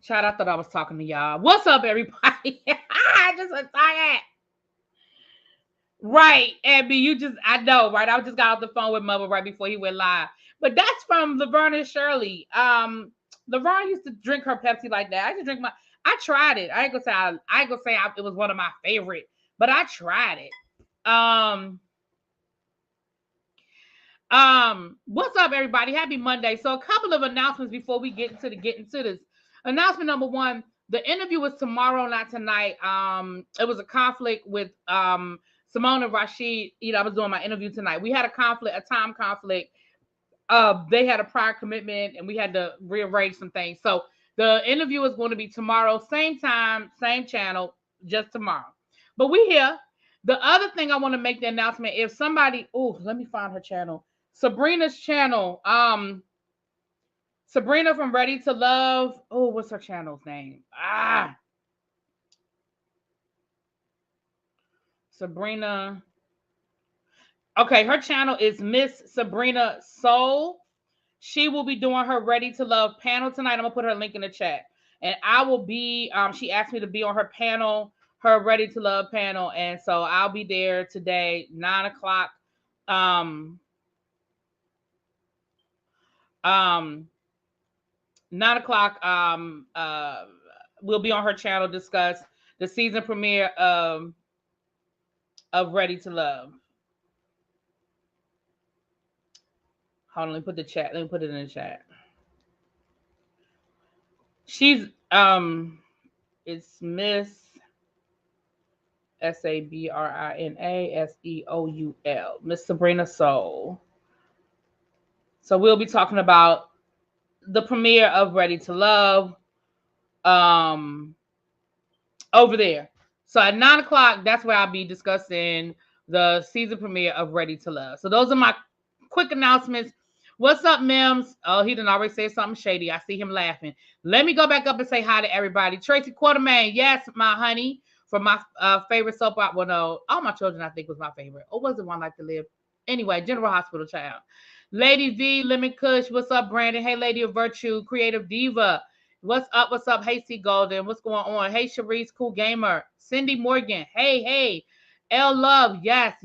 Child, I thought I was talking to y'all. What's up, everybody? I just was tired. Right, Abby, I know, right? I just got off the phone with Mother right before he went live. But that's from Laverne and Shirley. Laverne used to drink her Pepsi like that. I used to drink I tried it. I ain't gonna say it was one of my favorite, but I tried it. What's up, everybody? Happy Monday. So a couple of announcements before we get into this. Announcement number one: the interview was tomorrow, not tonight. It was a conflict with Simone and Rashid. I was doing my interview tonight. We had a time conflict. They had a prior commitment, and we had to rearrange some things. So the interview is going to be tomorrow, same time, same channel, just tomorrow. But we here. The other thing I want to make the announcement: if somebody, let me find her channel. Sabrina's channel. Sabrina from Ready to Love. Oh, what's her channel's name? Sabrina. Okay, her channel is Miss Sabrina Soul. She will be doing her Ready to Love panel tonight. I'm gonna put her link in the chat. And I will be, she asked me to be on her panel, her Ready to Love panel. And so I'll be there today, 9 o'clock. 9 o'clock, we'll be on her channel, discuss the season premiere of Ready to Love. Hold on, let me put it in the chat. She's it's Miss SabrinaSeoul, Miss Sabrina Soul. So we'll be talking about the premiere of Ready to Love over there. So at 9 o'clock, that's where I'll be discussing the season premiere of Ready to Love. So those are my quick announcements. What's up, Mims? Oh, he didn't already say something shady. I see him laughing. Let me go back up and say hi to everybody. Tracy Quartermain, yes, my honey, from my favorite soap opera. Well, no, all my children, I think, was my favorite. Or was it One Life to Live? Anyway, General Hospital Child. Lady V, Lemon Kush, what's up, Brandon? Hey, Lady of Virtue, Creative Diva. What's up? What's up? Hey, C Golden. What's going on? Hey, Sharice, Cool Gamer. Cindy Morgan. Hey. L Love. Yes.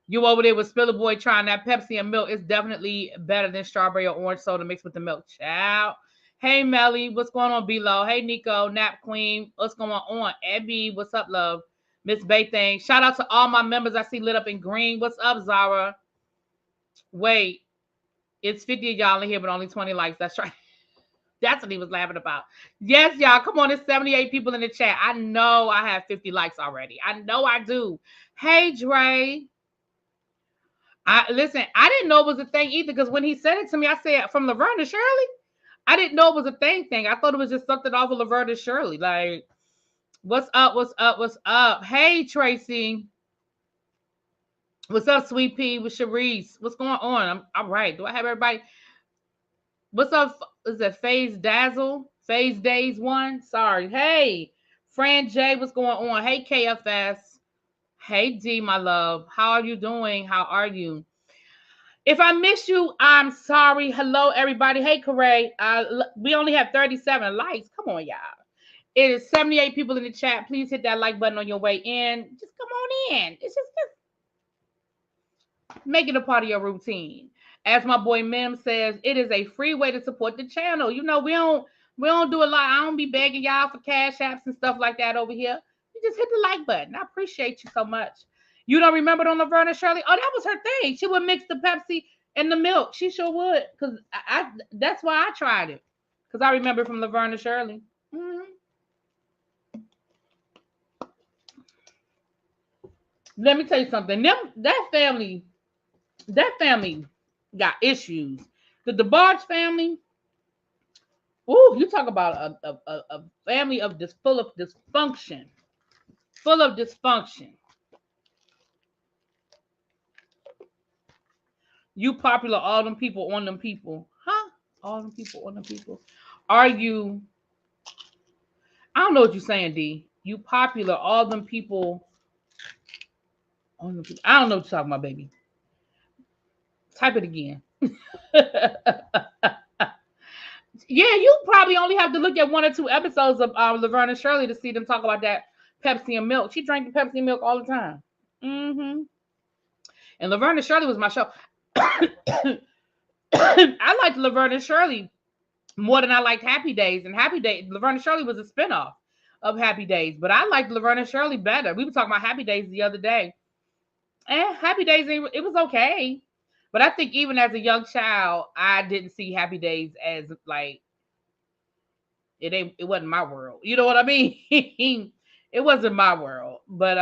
You over there with Spiller Boy trying that Pepsi and milk. It's definitely better than strawberry or orange soda mixed with the milk. Ciao. Hey, Melly. What's going on, B-Lo? Hey, Nico. Nap Queen. What's going on? Abby. What's up, love? Miss Baythang. Shout out to all my members I see lit up in green. What's up, Zara? Wait. It's 50 of y'all in here, but only 20 likes. That's right. That's what he was laughing about. Yes, y'all. Come on. There's 78 people in the chat. I know I have 50 likes already. I know I do. Hey, Dre. Listen, I didn't know it was a thing either, because when he said it to me, I said, from Laverne to Shirley? I didn't know it was a thing. I thought it was just something off of Laverne to Shirley. Like, what's up? Hey, Tracy. What's up, Sweet Pea with Sharice? What's going on? I'm all right. Do I have everybody? What's up? Is it Phase Dazzle? Phase Days 1? Sorry. Hey, Fran J, what's going on? Hey, KFS. Hey, D, my love. How are you doing? How are you? If I miss you, I'm sorry. Hello, everybody. Hey, Carey. We only have 37 likes. Come on, y'all. It is 78 people in the chat. Please hit that like button on your way in. Just come on in. It's just make it a part of your routine. As my boy Mem says, it is a free way to support the channel. We don't do a lot. I don't be begging y'all for cash apps and stuff like that over here. You just hit the like button. I appreciate you so much. You don't remember it on Laverne and Shirley? Oh, that was her thing. She would mix the Pepsi and the milk. She sure would. Because that's why I tried it. Because I remember from Laverne and Shirley. Mm-hmm. Let me tell you something. That family got issues. The Debarge family, you talk about a family of full of dysfunction. Full of dysfunction. You popular, all them people on them people. Huh? All them people on them people. Are you... I don't know what you're saying, D. You popular, all them people on them people. I don't know what you're talking about, baby. Type it again. Yeah, you probably only have to look at 1 or 2 episodes of Laverne and Shirley to see them talk about that Pepsi and milk. She drank the Pepsi and milk all the time. Mm-hmm. And Laverne and Shirley was my show. I liked Laverne and Shirley more than I liked Happy Days. And Happy Days, Laverne and Shirley was a spinoff of Happy Days, but I liked Laverne and Shirley better. We were talking about Happy Days the other day. And Happy Days, it was okay. But I think even as a young child, I didn't see Happy Days as like it wasn't my world. You know what I mean? It wasn't my world. But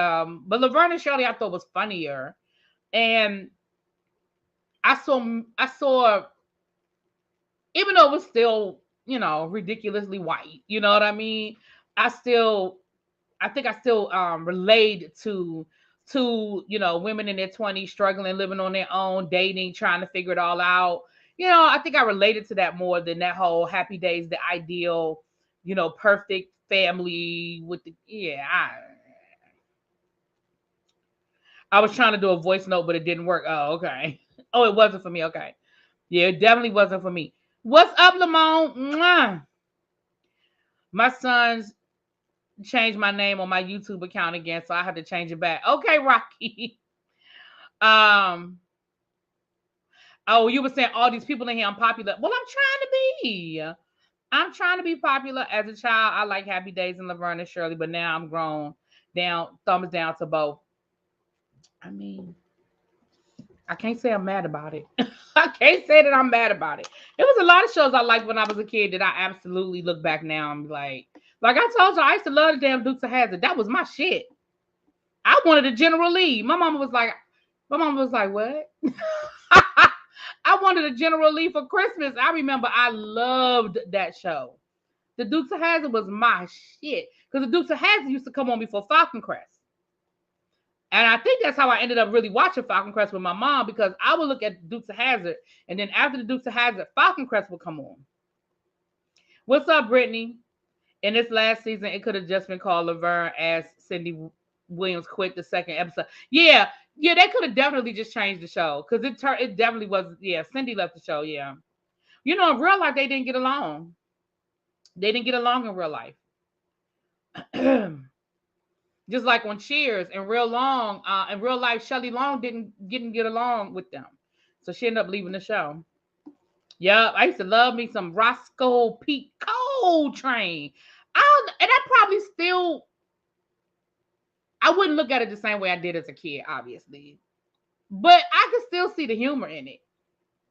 Laverne and Shirley I thought was funnier. And I saw even though it was still, ridiculously white, you know what I mean? I think I still relate to women in their 20s struggling, living on their own, dating, trying to figure it all out. I think I related to that more than that whole Happy Days, the ideal, perfect family with the I was trying to do a voice note, but it didn't work. Oh, okay. Oh, it wasn't for me. Okay. Yeah, it definitely wasn't for me. What's up, Lamont? Mwah. My sons changed my name on my YouTube account again, so I had to change it back. Okay, Rocky. Oh, you were saying all these people in here unpopular. Well, I'm trying to be. I'm trying to be popular. As a child, I like Happy Days and Laverne and Shirley, but now I'm grown. Thumbs down to both. I mean, I can't say I'm mad about it. I can't say that I'm mad about it. There was a lot of shows I liked when I was a kid that I absolutely look back now and be like I told you, I used to love the damn Dukes of Hazzard. That was my shit. I wanted a General Lee. My mama was like, what? I wanted a General Lee for Christmas. I remember I loved that show. The Dukes of Hazzard was my shit. Because the Dukes of Hazzard used to come on before Falcon Crest. And I think that's how I ended up really watching Falcon Crest with my mom, because I would look at Dukes of Hazzard, and then after the Dukes of Hazzard, Falcon Crest would come on. What's up, Brittany? In this last season, it could have just been called Laverne as Cindy Williams quit the second episode. Yeah, they could have definitely just changed the show, because it definitely was. Yeah, Cindy left the show. Yeah, in real life they didn't get along. They didn't get along in real life. Just like on Cheers, in real life, Shelley Long didn't get along with them, so she ended up leaving the show. Yep, I used to love me some Roscoe Pete Coltrane. And I probably still, I wouldn't look at it the same way I did as a kid, obviously, but I could still see the humor in it.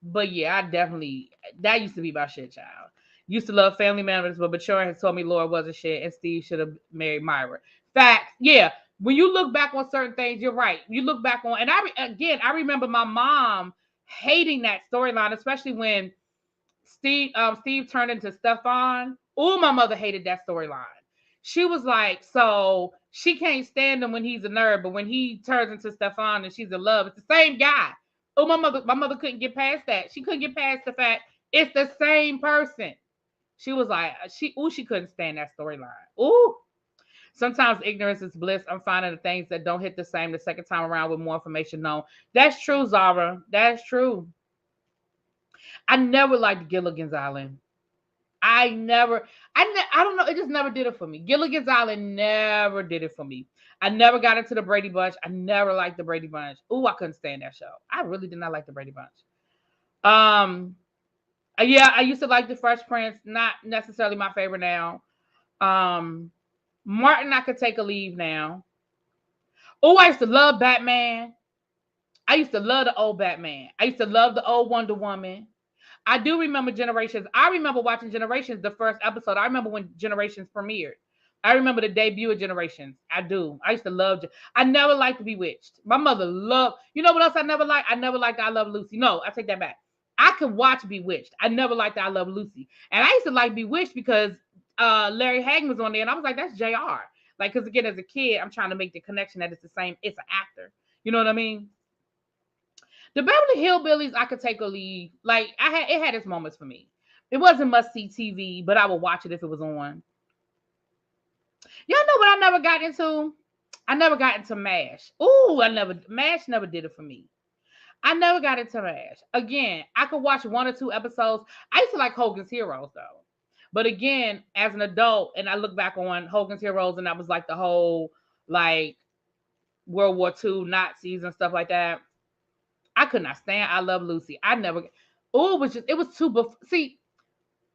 But yeah, that used to be my shit, child. Used to love Family Matters, but Mature has told me Laura wasn't shit, and Steve should have married Myra. Fact, yeah. When you look back on certain things, you're right. You look back on, and I remember my mom hating that storyline, especially when Steve turned into Stefan. Oh, my mother hated that storyline. She was like, so she can't stand him when he's a nerd, but when he turns into Stefan and she's in love, it's the same guy. Oh, my mother couldn't get past that. She couldn't get past the fact it's the same person. She was like, she couldn't stand that storyline. Ooh. Sometimes ignorance is bliss. I'm finding the things that don't hit the same the second time around with more information known. That's true, Zara. That's true. I never liked Gilligan's Island. I don't know. It just never did it for me. Gilligan's Island never did it for me. I never got into the Brady Bunch. I never liked the Brady Bunch. Ooh, I couldn't stand that show. I really did not like the Brady Bunch. Yeah, I used to like the Fresh Prince. Not necessarily my favorite now. Martin, I could take a leave now. Oh, I used to love Batman. I used to love the old Batman. I used to love the old Wonder Woman. I do remember Generations. I remember watching Generations, the first episode. I remember when Generations premiered. I remember the debut of Generations. I do. I used to love. I never liked Bewitched. My mother loved. You know what else I never liked? I never liked I Love Lucy. No, I take that back. I could watch Bewitched. I never liked I Love Lucy. And I used to like Bewitched because Larry Hagman was on there, and I was like, that's JR. Like, because again, as a kid, I'm trying to make the connection that it's the same. It's an actor. You know what I mean? The Beverly Hillbillies, I could take a leave. Like, it had its moments for me. It wasn't must-see TV, but I would watch it if it was on. Y'all know what I never got into? I never got into MASH. Ooh, MASH never did it for me. I never got into MASH. Again, I could watch 1 or 2 episodes. I used to like Hogan's Heroes, though. But again, as an adult, and I look back on Hogan's Heroes, and that was like the whole like World War II Nazis and stuff like that. I could not stand I Love Lucy. I never. Oh, it was too. See,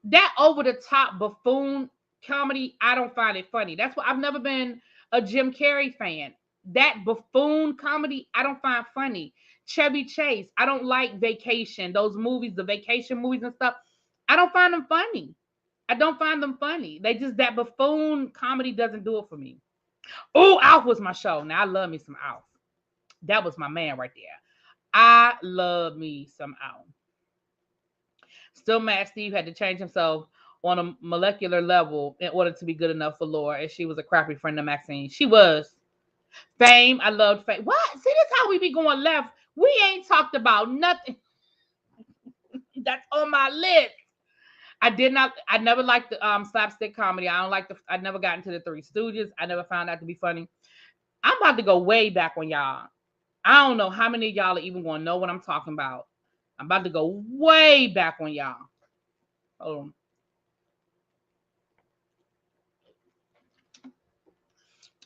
that over the top buffoon comedy, I don't find it funny. That's why I've never been a Jim Carrey fan. That buffoon comedy, I don't find funny. Chevy Chase, I don't like Vacation. Those movies, the vacation movies and stuff, I don't find them funny. I don't find them funny. They just, that buffoon comedy doesn't do it for me. Oh, Alf was my show. Now I love me some Alf. That was my man right there. I love me some Alf. Still mad Steve had to change himself on a molecular level in order to be good enough for Laura, and she was a crappy friend of Maxine. She was. Fame, I loved Fame. What? See, this how we be going left. We ain't talked about nothing that's on my list. I never liked the slapstick comedy. I never got into the Three Stooges. I never found that to be funny. I'm about to go way back on y'all. I don't know how many of y'all are even going to know what I'm talking about. I'm about to go way back on y'all. Hold on.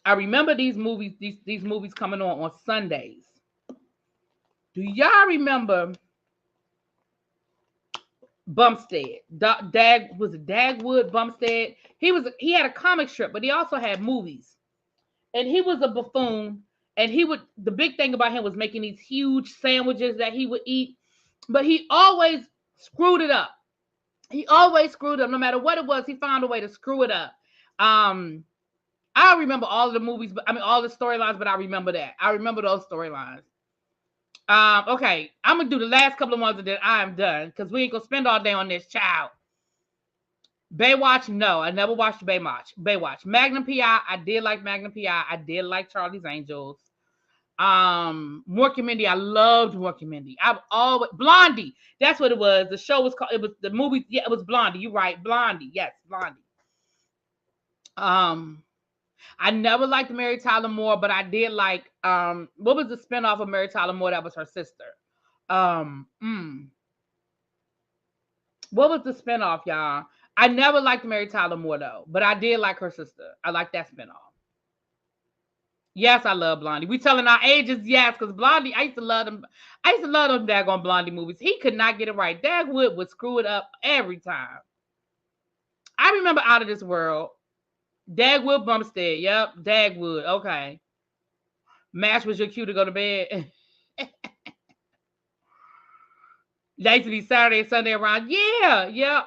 I remember these movies coming on Sundays. Do y'all remember Bumstead? Was it Dagwood Bumstead? He had a comic strip, but he also had movies. And he was a buffoon. And the big thing about him was making these huge sandwiches that he would eat. But he always screwed it up. No matter what it was, he found a way to screw it up. I remember all of the movies, all the storylines, but I remember that. I remember those storylines. Okay, I'm going to do the last couple of ones and then I am done because we ain't going to spend all day on this, child. Baywatch, no, I never watched Baywatch. Magnum P.I., I did like Magnum P.I. I did like Charlie's Angels. Mork and Mindy, I loved Mork and Mindy. Blondie, that's what it was. The show was called, it was the movie, yeah, it was Blondie. You're right, Blondie, yes, Blondie. I never liked Mary Tyler Moore, but I did like, what was the spinoff of Mary Tyler Moore that was her sister? What was the spinoff, y'all? I never liked Mary Tyler Moore, though, but I did like her sister. I like that spinoff. Yes, I love Blondie. We telling our ages, yes, because Blondie, I used to love them. I used to love those daggone Blondie movies. He could not get it right. Dagwood would screw it up every time. I remember Out of This World. Dagwood Bumstead. Yep, Dagwood. Okay. Mash was your cue to go to bed. That used to be Saturday and Sunday around. Yeah.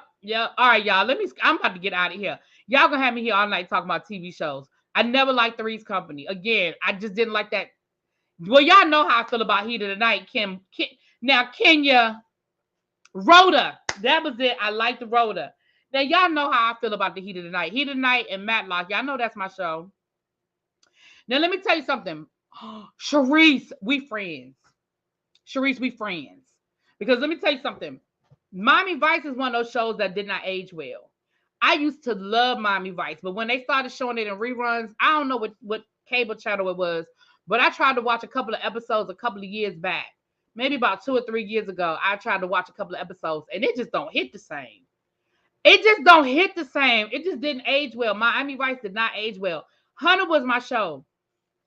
All right, y'all. I'm about to get out of here. Y'all gonna have me here all night talking about TV shows. I never liked Three's Company. Again, I just didn't like that. Well, y'all know how I feel about Heat of the Night. Kenya, Rhoda. That was it. I liked the Rhoda. Now, y'all know how I feel about the Heat of the Night. Heat of the Night and Matlock. Y'all know that's my show. Now, let me tell you something. Sharice, we friends. Because let me tell you something. Miami Vice is one of those shows that did not age well. I used to love Miami Vice, but when they started showing it in reruns, I don't know what cable channel it was, but I tried to watch a couple of episodes a couple of years back. Maybe about 2 or 3 years ago, I tried to watch a couple of episodes, and it just don't hit the same. It just didn't age well. Miami Vice did not age well. Hunter was my show.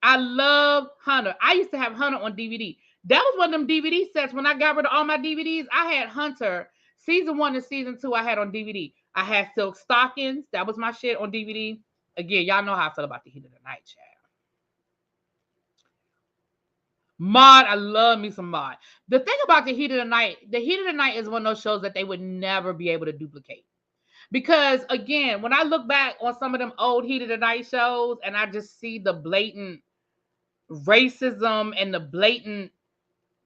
I love Hunter. I used to have Hunter on DVD. That was one of them DVD sets. When I got rid of all my DVDs, I had Hunter. Season 1 and Season 2 I had on DVD. I had Silk Stockings. That was my shit on DVD. Again, y'all know how I feel about the Heat of the Night, child. Maude, I love me some Maude. The thing about the Heat of the Night is one of those shows that they would never be able to duplicate. Because, again, when I look back on some of them old Heat of the Night shows and I just see the blatant racism and the blatant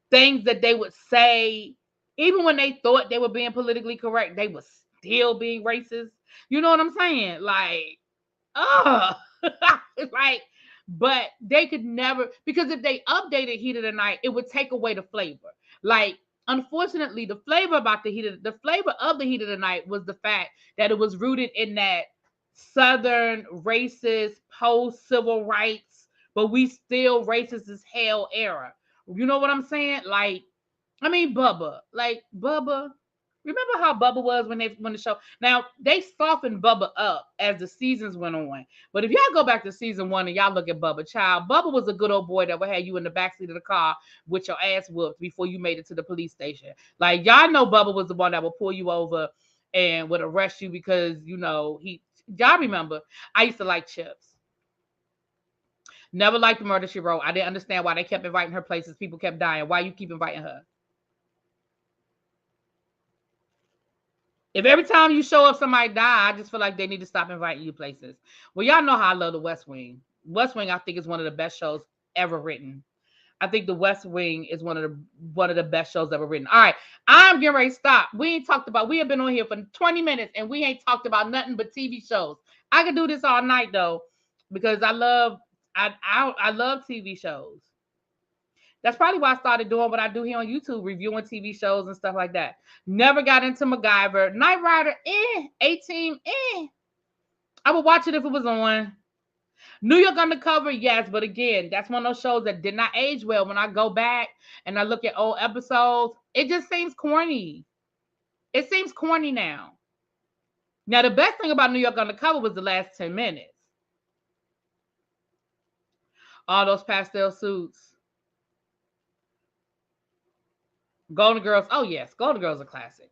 things that they would say, even when they thought they were being politically correct, they were still being racist. You know what I'm saying? Like, like, but they could never, because if they updated Heat of the Night, it would take away the flavor. Like, unfortunately, the flavor of the Heat of the Night was the fact that it was rooted in that Southern racist post-civil rights, but we still racist as hell era. You know what I'm saying? Like, I mean, Bubba. Remember how Bubba was when the show? Now they softened Bubba up as the seasons went on. But if y'all go back to season 1 and y'all look at Bubba, child, Bubba was a good old boy that would have you in the backseat of the car with your ass whooped before you made it to the police station. Like y'all know Bubba was the one that would pull you over and would arrest you because y'all remember I used to like Chips. Never liked the Murder She Wrote. I didn't understand why they kept inviting her places. People kept dying. Why you keep inviting her? If every time you show up somebody die, I just feel like they need to stop inviting you places. Well, y'all know how I love the West Wing. West Wing, I think, is one of the best shows ever written. I think the West Wing is one of the best shows ever written. All right, I'm getting ready to stop. We have been on here for 20 minutes and we ain't talked about nothing but TV shows. I could do this all night though, because I love TV shows. That's probably why I started doing what I do here on YouTube, reviewing TV shows and stuff like that. Never got into MacGyver. Knight Rider, A-Team, I would watch it if it was on. New York Undercover, yes. But again, that's one of those shows that did not age well. When I go back and I look at old episodes, it just seems corny. It seems corny now. Now, the best thing about New York Undercover was the last 10 minutes. All those pastel suits. Golden Girls. Oh, yes. Golden Girls are classic.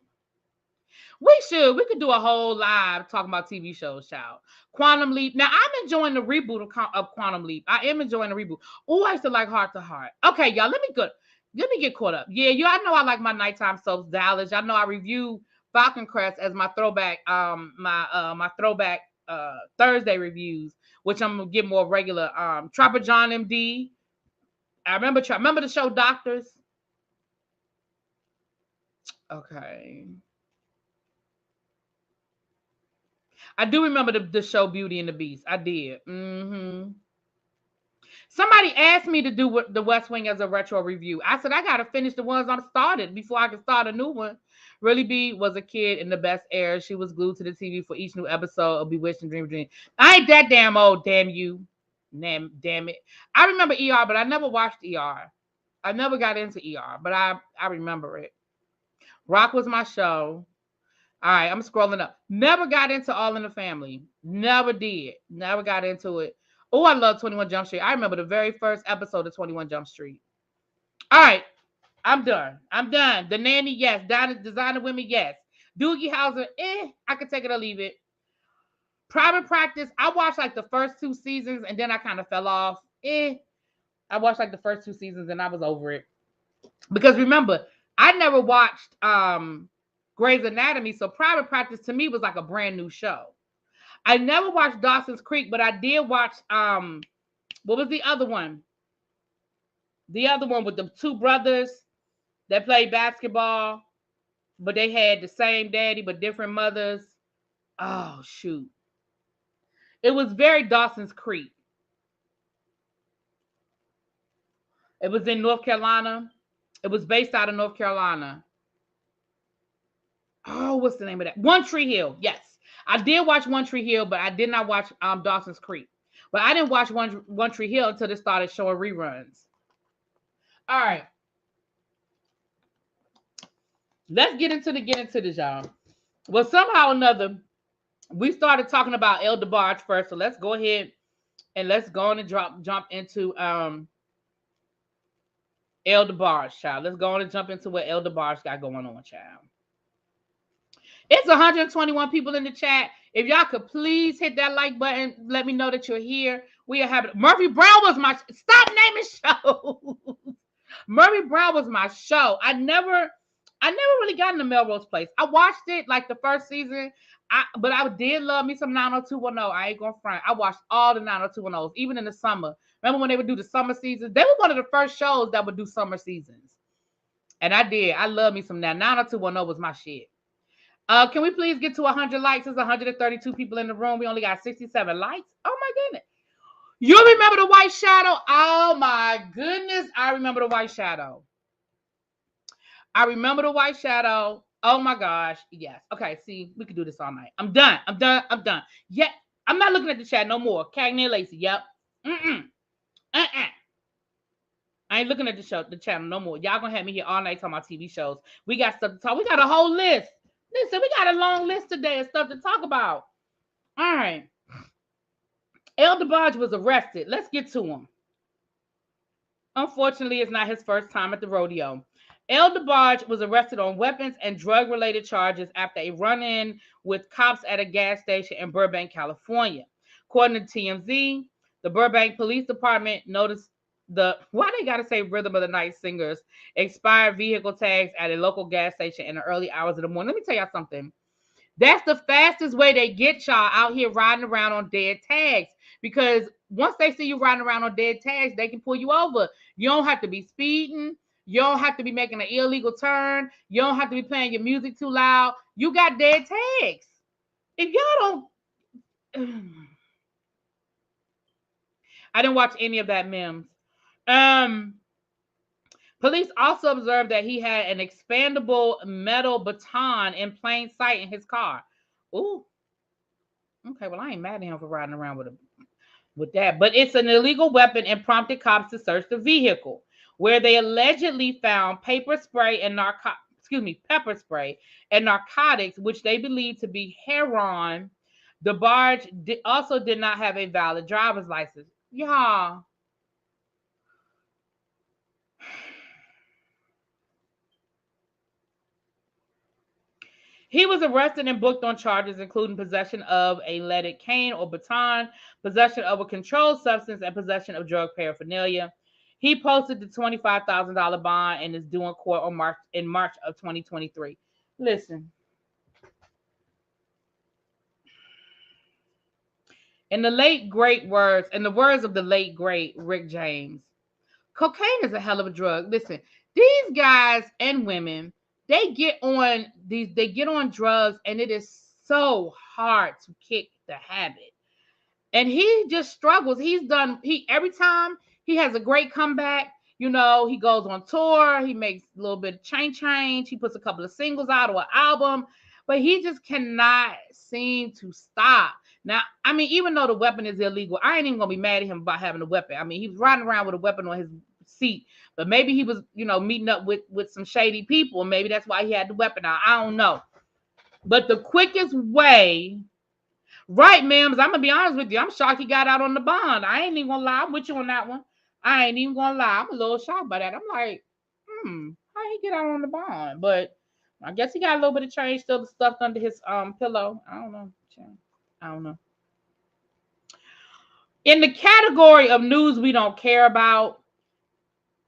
We could do a whole live talking about TV shows, child. Quantum Leap. Now, I'm enjoying the reboot of Quantum Leap. I am enjoying the reboot. Oh, I used to like Heart to Heart. Okay, y'all, let me get caught up. Yeah, I know I like my nighttime soaps, Dallas. Y'all know I review Falcon Crest as my throwback, my throwback Thursday reviews, which I'm gonna get more regular. Trapper John MD. I remember the show Doctors. Okay. I do remember the show Beauty and the Beast. I did. Somebody asked me to do the West Wing as a retro review. I said, I got to finish the ones I started before I can start a new one. Really B was a kid in the best era. She was glued to the TV for each new episode of Bewitched and Dream. I ain't that damn old, damn you. Damn it. I remember ER, but I never watched ER. I never got into ER, but I remember it. Rock was my show. All right, I'm scrolling up. Never got into All in the Family. Never did. Never got into it. Oh, I love 21 Jump Street. I remember the very first episode of 21 Jump Street. All right, I'm done. The Nanny, yes. Designer Women, yes. Doogie Howser, I could take it or leave it. Private Practice, I watched like the first 2 seasons and then I kind of fell off. I watched like the first 2 seasons and I was over it. Because remember, I never watched Grey's Anatomy, so Private Practice to me was like a brand new show. I never watched Dawson's Creek, but I did watch what was the other one? The other one with the 2 brothers that played basketball, but they had the same daddy but different mothers. Oh shoot. It was very Dawson's Creek. It was in North Carolina. It was based out of North Carolina. Oh, what's the name of that? One Tree Hill. Yes. I did watch One Tree Hill, but I did not watch Dawson's Creek. But I didn't watch One Tree Hill until they started showing reruns. All right. Let's get into this, y'all. Well, somehow or another, we started talking about El Debarge first. So let's go ahead and let's go on and jump into El Debarge, child. Let's go on and jump into what El Debarge got going on, child. It's 121 people in the chat. If y'all could please hit that like button, let me know that you're here. We are having Murphy Brown was my stop naming show. Murphy Brown was my show. I never really got into Melrose Place. I watched it like the first season. But I did love me some 90210. I ain't gonna front. I watched all the 90210s, even in the summer. Remember when they would do the summer seasons? They were one of the first shows that would do summer seasons. And I did. I love me some now. 90210 was my shit. Can we please get to 100 likes? There's 132 people in the room. We only got 67 likes. Oh my goodness. You remember the White Shadow? Oh my goodness. I remember the White Shadow. Oh my gosh. Yes. Okay. See, we could do this all night. I'm done. Yeah. I'm not looking at the chat no more. Cagney Lacey. Yep. I ain't looking at the channel no more. Y'all gonna have me here all night talking about TV shows. We got stuff to talk. We got a whole list. Listen, we got a long list today of stuff to talk about. All right. Debarge was arrested. Let's get to him. Unfortunately, it's not his first time at the rodeo. Debarge was arrested on weapons and drug-related charges after a run-in with cops at a gas station in Burbank, California. According to TMZ, the Burbank Police Department noticed why they gotta say Rhythm of the Night singers expired vehicle tags at a local gas station in the early hours of the morning. Let me tell y'all something. That's the fastest way they get y'all out here riding around on dead tags. Because once they see you riding around on dead tags, they can pull you over. You don't have to be speeding. You don't have to be making an illegal turn. You don't have to be playing your music too loud. You got dead tags. If y'all don't, I didn't watch any of that memes. Police also observed that he had an expandable metal baton in plain sight in his car. Ooh. Okay, well, I ain't mad at him for riding around with that. But it's an illegal weapon and prompted cops to search the vehicle, where they allegedly found pepper spray and narcotics, which they believe to be heroin. Debarge also did not have a valid driver's license. Y'all. He was arrested and booked on charges including possession of a leaded cane or baton, possession of a controlled substance, and possession of drug paraphernalia. He posted the $25,000 bond and is due in court in March of 2023. Listen, in the words of the late great Rick James, cocaine is a hell of a drug. Listen, these guys and women, they get on drugs, and it is so hard to kick the habit. And he just struggles. Every time he has a great comeback. He goes on tour, he makes a little bit of change. He puts a couple of singles out or an album, but he just cannot seem to stop. Now, I mean, even though the weapon is illegal, I ain't even gonna be mad at him about having a weapon. I mean, he was riding around with a weapon on his seat, but maybe he was, meeting up with some shady people, and maybe that's why he had the weapon out. I don't know. But the quickest way, right, ma'am, I'm gonna be honest with you, I'm shocked he got out on the bond. I ain't even gonna lie. I'm with you on that one. I ain't even gonna lie. I'm a little shocked by that. I'm like, how he get out on the bond? But I guess he got a little bit of change still stuffed under his pillow. I don't know. I don't know. In the category of news we don't care about,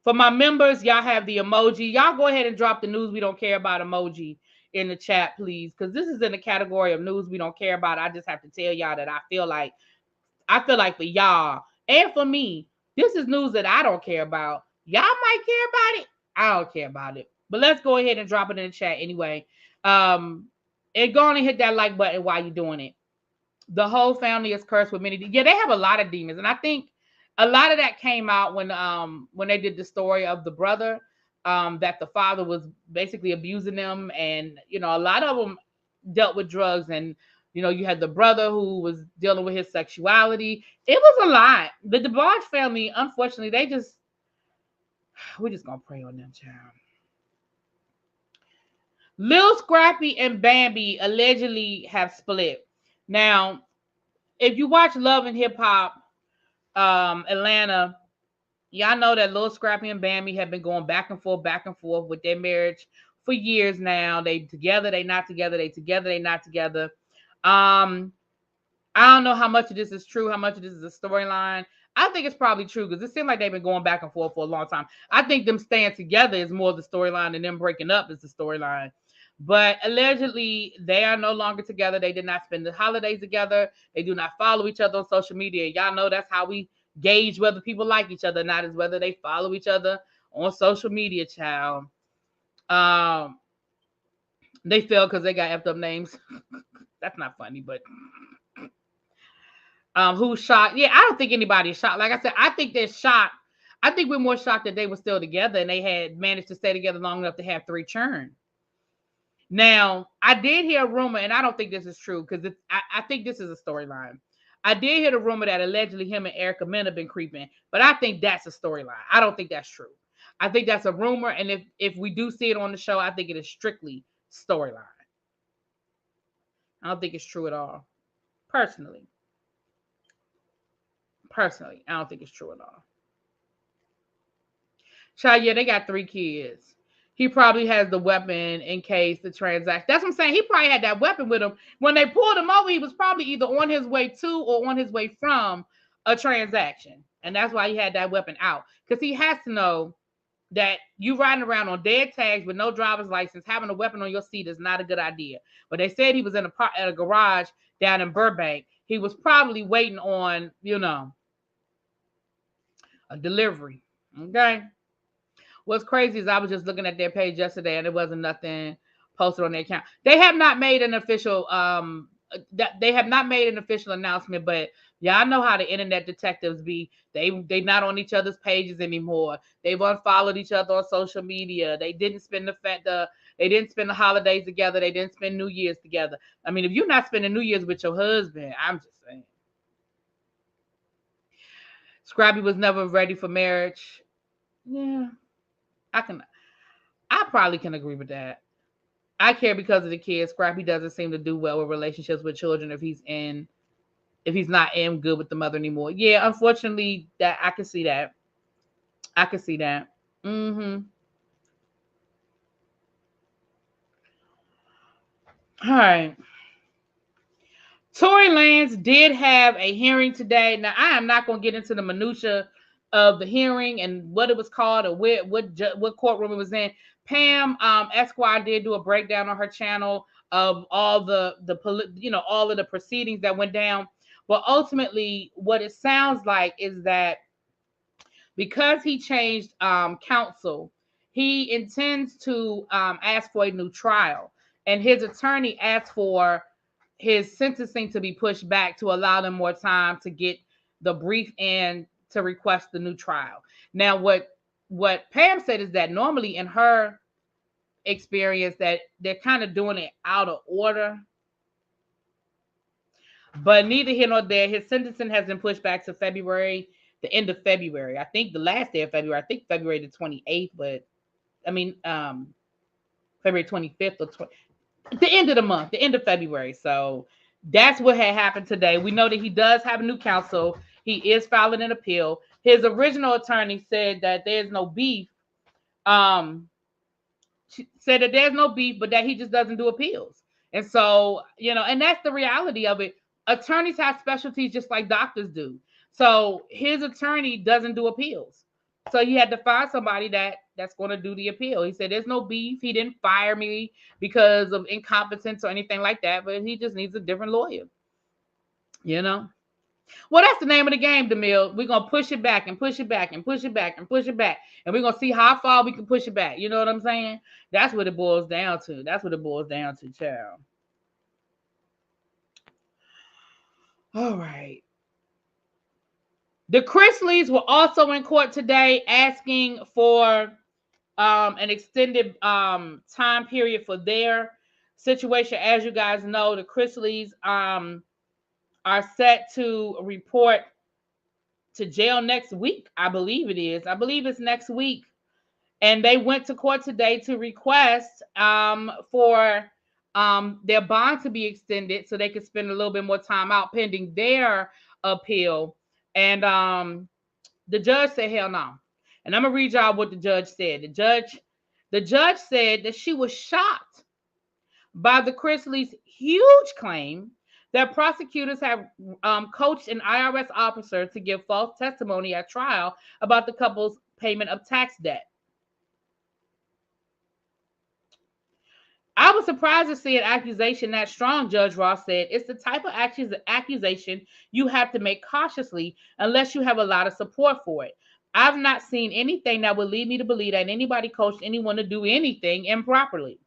for my members, y'all have the emoji. Y'all go ahead and drop the news we don't care about emoji in the chat, please, because this is in the category of news we don't care about. I just have to tell y'all that I feel like for y'all and for me, this is news that I don't care about. Y'all might care about it. I don't care about it. But let's go ahead and drop it in the chat anyway. And go on and hit that like button while you're doing it. The whole family is cursed with many. Yeah, they have a lot of demons, and I think a lot of that came out when they did the story of the brother, that the father was basically abusing them, and a lot of them dealt with drugs, and you had the brother who was dealing with his sexuality. It was a lot. The Debarge family, unfortunately, we're just gonna pray on them, child. Lil Scrappy and Bambi allegedly have split. Now, if you watch Love and Hip Hop Atlanta, y'all know that Lil Scrappy and Bambi have been going back and forth with their marriage for years now. They together, they not together, they together, they not together. I don't know how much of this is true, how much of this is a storyline. I think it's probably true because it seems like they've been going back and forth for a long time. I think them staying together is more the storyline than them breaking up is the storyline. But allegedly, they are no longer together. They did not spend the holidays together. They do not follow each other on social media. Y'all know that's how we gauge whether people like each other or not, is whether they follow each other on social media, child. They failed because they got effed up names. That's not funny, but who's shocked? Yeah, I don't think anybody's shocked. Like I said, I think they're shocked. I think we're more shocked that they were still together and they had managed to stay together long enough to have 3 children. Now, I did hear a rumor, and I don't think this is true because I think this is a storyline. I did hear the rumor that allegedly him and Erica Mena have been creeping, but I think that's a storyline. I don't think that's true. I think that's a rumor, and if we do see it on the show, I think it is strictly storyline. I don't think it's true at all. Personally, I don't think it's true at all. Child, yeah, they got 3 kids. He probably has the weapon in case the transaction. That's what I'm saying. He probably had that weapon with him. When they pulled him over, he was probably either on his way to or on his way from a transaction. And that's why he had that weapon out. Because he has to know that you riding around on dead tags with no driver's license, having a weapon on your seat is not a good idea. But they said he was at a garage down in Burbank. He was probably waiting on, a delivery. Okay. What's crazy is I was just looking at their page yesterday and there wasn't nothing posted on their account. They have not made an official announcement, but y'all know how the internet detectives be. They not on each other's pages anymore. They've unfollowed each other on social media. They didn't spend the holidays together. They didn't spend New Year's together. I mean, if you're not spending New Year's with your husband, I'm just saying. Scrappy was never ready for marriage. Yeah. I probably can agree with that. I care because of the kids. Scrappy doesn't seem to do well with relationships with children if he's not in good with the mother anymore. Yeah, unfortunately, that I can see that. Mm-hmm. All right. Tory Lanez did have a hearing today. Now, I am not going to get into the minutia of the hearing and what it was called or what courtroom it was in. Pam Esquire did do a breakdown on her channel of all all of the proceedings that went down. But ultimately, what it sounds like is that because he changed counsel, he intends to ask for a new trial, and his attorney asked for his sentencing to be pushed back to allow them more time to get the brief and to request the new trial. Now, what Pam said is that normally in her experience that they're kind of doing it out of order. But neither here nor there, his sentencing has been pushed back to February, the end of February. I think the last day of February, I think February the 28th, but I mean, February 25th or the end of the month, the end of February. So that's what had happened today. We know that he does have a new counsel. He is filing an appeal. His original attorney said that there's no beef. Said that there's no beef, but that he just doesn't do appeals. And so, and that's the reality of it. Attorneys have specialties just like doctors do. So his attorney doesn't do appeals. So he had to find somebody that's going to do the appeal. He said there's no beef. He didn't fire me because of incompetence or anything like that, but he just needs a different lawyer. Well, that's the name of the game, DeMille. We're going to push it back and push it back and push it back and push it back. And we're going to see how far we can push it back. You know what I'm saying? That's what it boils down to. Child. All right. The Chrisleys were also in court today asking for an extended time period for their situation. As you guys know, the Chrisleys are set to report to jail next week. I believe it is. I believe it's next week. And they went to court today to request for their bond to be extended so they could spend a little bit more time out pending their appeal. And the judge said, hell no. And I'm going to read y'all what the judge said. The judge said that she was shocked by the Chrisleys' huge claim that prosecutors have coached an IRS officer to give false testimony at trial about the couple's payment of tax debt. I was surprised to see an accusation that strong, Judge Ross said. It's the type of accusation you have to make cautiously unless you have a lot of support for it. I've not seen anything that would lead me to believe that anybody coached anyone to do anything improperly.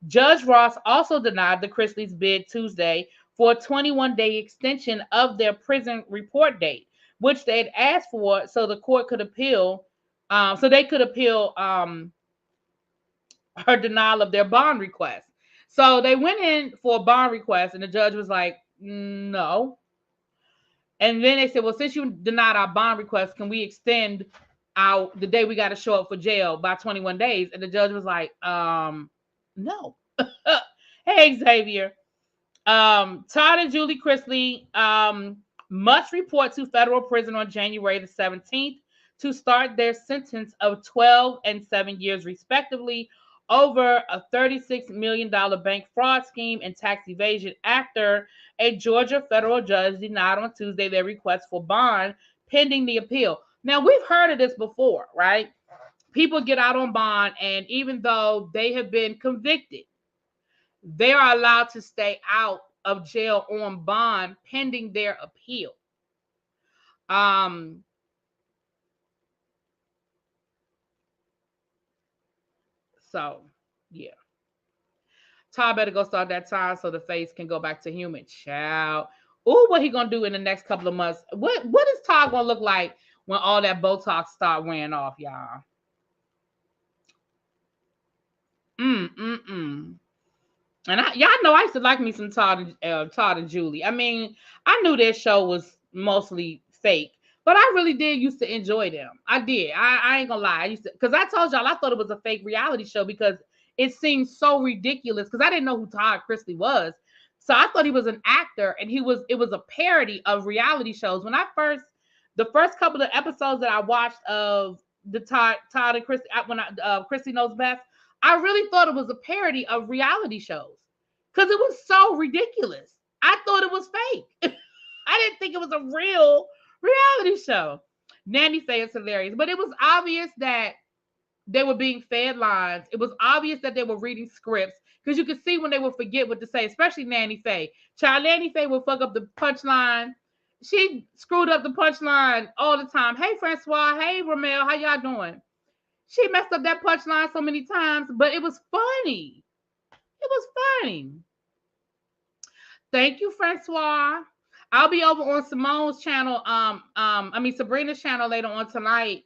Judge Ross also denied the Chrisleys' bid Tuesday for a 21-day extension of their prison report date, which they had asked for so the court could appeal, so they could appeal her denial of their bond request. So they went in for a bond request, and the judge was like, no. And then they said, well, since you denied our bond request, can we extend the day we got to show up for jail by 21 days? And the judge was like, no. Hey, Xavier. Todd and Julie Chrisley must report to federal prison on January the 17th to start their sentence of 12 and 7 years, respectively, over a $36 million bank fraud scheme and tax evasion after a Georgia federal judge denied on Tuesday their request for bond pending the appeal. Now, we've heard of this before, right? People get out on bond, and even though they have been convicted, they are allowed to stay out of jail on bond pending their appeal. So yeah. Todd better go start that time so the face can go back to human. Child. Ooh, what he gonna do in the next couple of months? What is Todd gonna look like when all that Botox start wearing off, y'all? And y'all know I used to like me some Todd and Julie. I mean, I knew their show was mostly fake, but I really did used to enjoy them. I did. I ain't gonna lie. I used to, because I told y'all I thought it was a fake reality show because it seemed so ridiculous. Because I didn't know who Todd Chrisley was, so I thought he was an actor, and it was a parody of reality shows. When the first couple of episodes that I watched of the Todd and Chrisley, when Chrisley Knows Best, I really thought it was a parody of reality shows because it was so ridiculous. I thought it was fake. I didn't think it was a real reality show. Nanny Faye is hilarious, but it was obvious that they were being fed lines. It was obvious that they were reading scripts because you could see when they would forget what to say, especially Nanny Faye. Child, Nanny Faye would fuck up the punchline. She screwed up the punchline all the time. Hey, Francois. Hey, Ramel. How y'all doing? She messed up that punchline so many times, but it was funny. It was funny. Thank you, Francois. I'll be over on Simone's channel. Sabrina's channel later on tonight.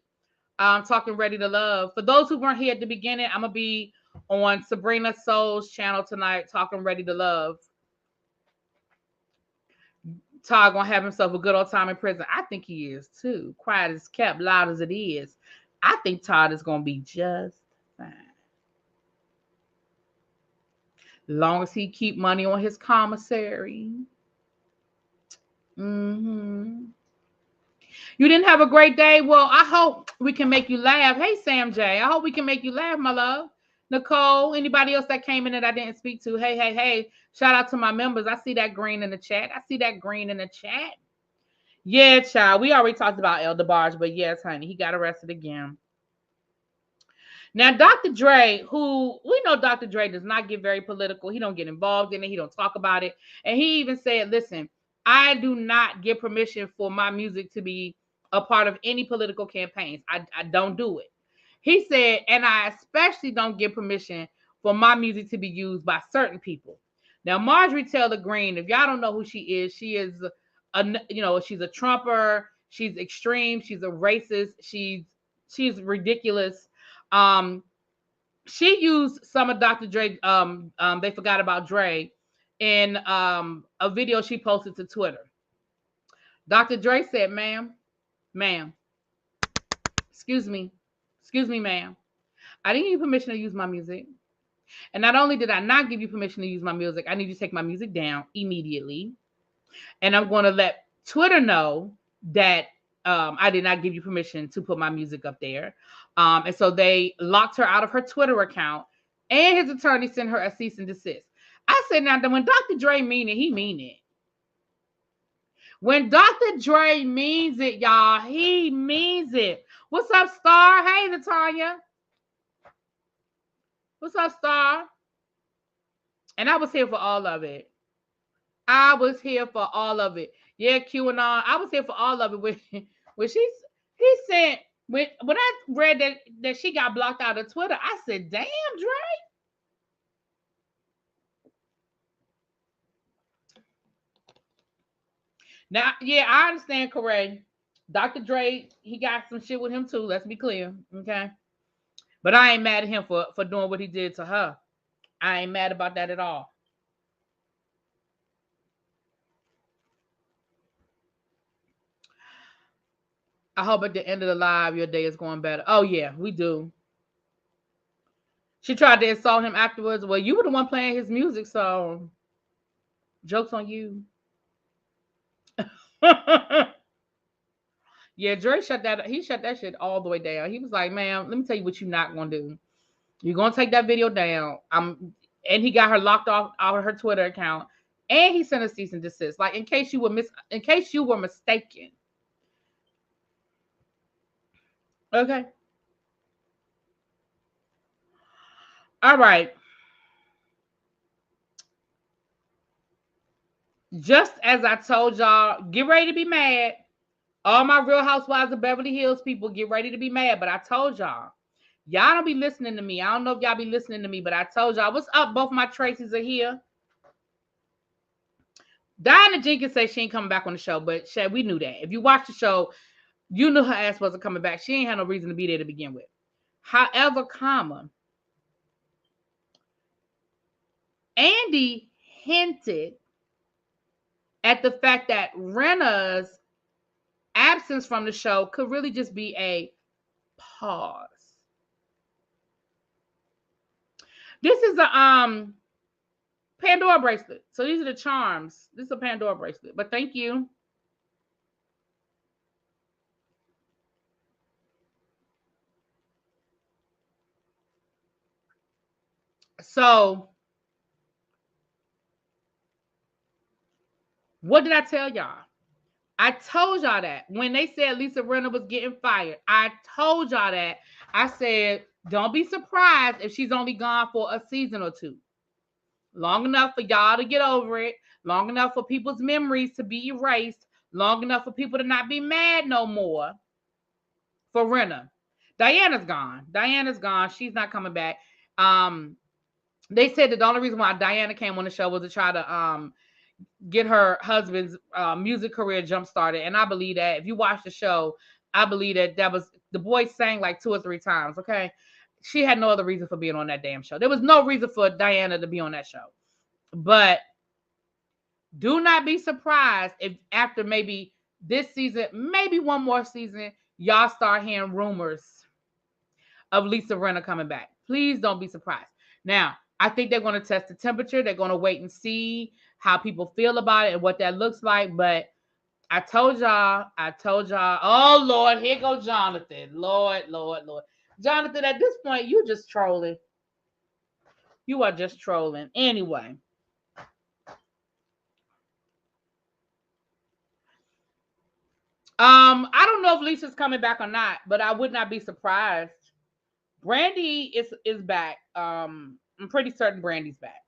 Talking Ready to Love. For those who weren't here at the beginning, I'm gonna be on Sabrina Soul's channel tonight, talking Ready to Love. Todd gonna have himself a good old time in prison. I think he is too. Quiet as kept, loud as it is. I think Todd is gonna be just fine. Long as he keep money on his commissary. You didn't have a great day? Well, I hope we can make you laugh. Hey, Sam J. I hope we can make you laugh, my love. Nicole, anybody else that came in that I didn't speak to? Hey. Shout out to my members. I see that green in the chat. Yeah, child. We already talked about El Debarge, but yes, honey, he got arrested again. Now, Dr. Dre, who we know Dr. Dre does not get very political. He don't get involved in it. He don't talk about it. And he even said, listen, I do not give permission for my music to be a part of any political campaigns. I don't do it. He said, and I especially don't give permission for my music to be used by certain people. Now, Marjorie Taylor Greene, if y'all don't know who she is she's a Trumper. She's extreme. She's a racist. She's ridiculous. She used some of Dr. Dre. They forgot about Dre in a video she posted to Twitter. Dr. Dre said, ma'am, excuse me, ma'am. I didn't give you permission to use my music. And not only did I not give you permission to use my music, I need you to take my music down immediately. And I'm going to let Twitter know that I did not give you permission to put my music up there. And so they locked her out of her Twitter account, and his attorney sent her a cease and desist. I said, now that when Dr. Dre mean it, he mean it. When Dr. Dre means it, y'all, he means it. What's up, Star? Hey, Natanya. What's up, Star? And I was here for all of it. Yeah, QAnon. I was here for all of it. When he said, when I read that she got blocked out of Twitter, I said, damn, Dre. Now, yeah, I understand, Carey. Dr. Dre, he got some shit with him too. Let's be clear, okay? But I ain't mad at him for doing what he did to her. I ain't mad about that at all. I hope at the end of the live, your day is going better. Oh, yeah, we do. She tried to insult him afterwards. Well, you were the one playing his music, so Joke's on you. Yeah, Dre shut that. He shut that shit all the way down. He was like, "Man, let me tell you what you're not gonna do. You're gonna take that video down." And he got her locked off out of her Twitter account, and he sent a cease and desist. Like in case you were mistaken. Okay. All right. Just as I told y'all, get ready to be mad. All my Real Housewives of Beverly Hills people, get ready to be mad. But I told y'all don't be listening to me. I don't know if y'all be listening to me, but I told y'all, what's up? Both my Tracy's are here. Diana Jenkins says she ain't coming back on the show, but Shay, we knew that. If you watch the show, you knew her ass wasn't coming back. She ain't had no reason to be there to begin with. However, Andy hinted at the fact that Rinna's absence from the show could really just be a pause. This is a Pandora bracelet. So these are the charms. This is a Pandora bracelet. But thank you. So what did I tell y'all? I told y'all that when they said Lisa Rinna was getting fired, I told y'all that. I said, don't be surprised if she's only gone for a season or two. Long enough for y'all to get over it. Long enough for people's memories to be erased. Long enough for people to not be mad no more for Rinna. Diana's gone. She's not coming back. They said that the only reason why Diana came on the show was to try to get her husband's music career jump started. And I believe that. If you watch the show, I believe that was the boy sang like 2 or 3 times. Okay. She had no other reason for being on that damn show. There was no reason for Diana to be on that show. But do not be surprised if after maybe this season, maybe one more season, y'all start hearing rumors of Lisa Rinna coming back. Please don't be surprised. Now, I think they're going to test the temperature. They're going to wait and see how people feel about it and what that looks like. But I told y'all. Oh, Lord, here goes Jonathan. Lord. Jonathan, at this point, you just trolling. You are just trolling. Anyway. I don't know if Lisa's coming back or not, but I would not be surprised. Brandy is back. I'm pretty certain Brandy's back.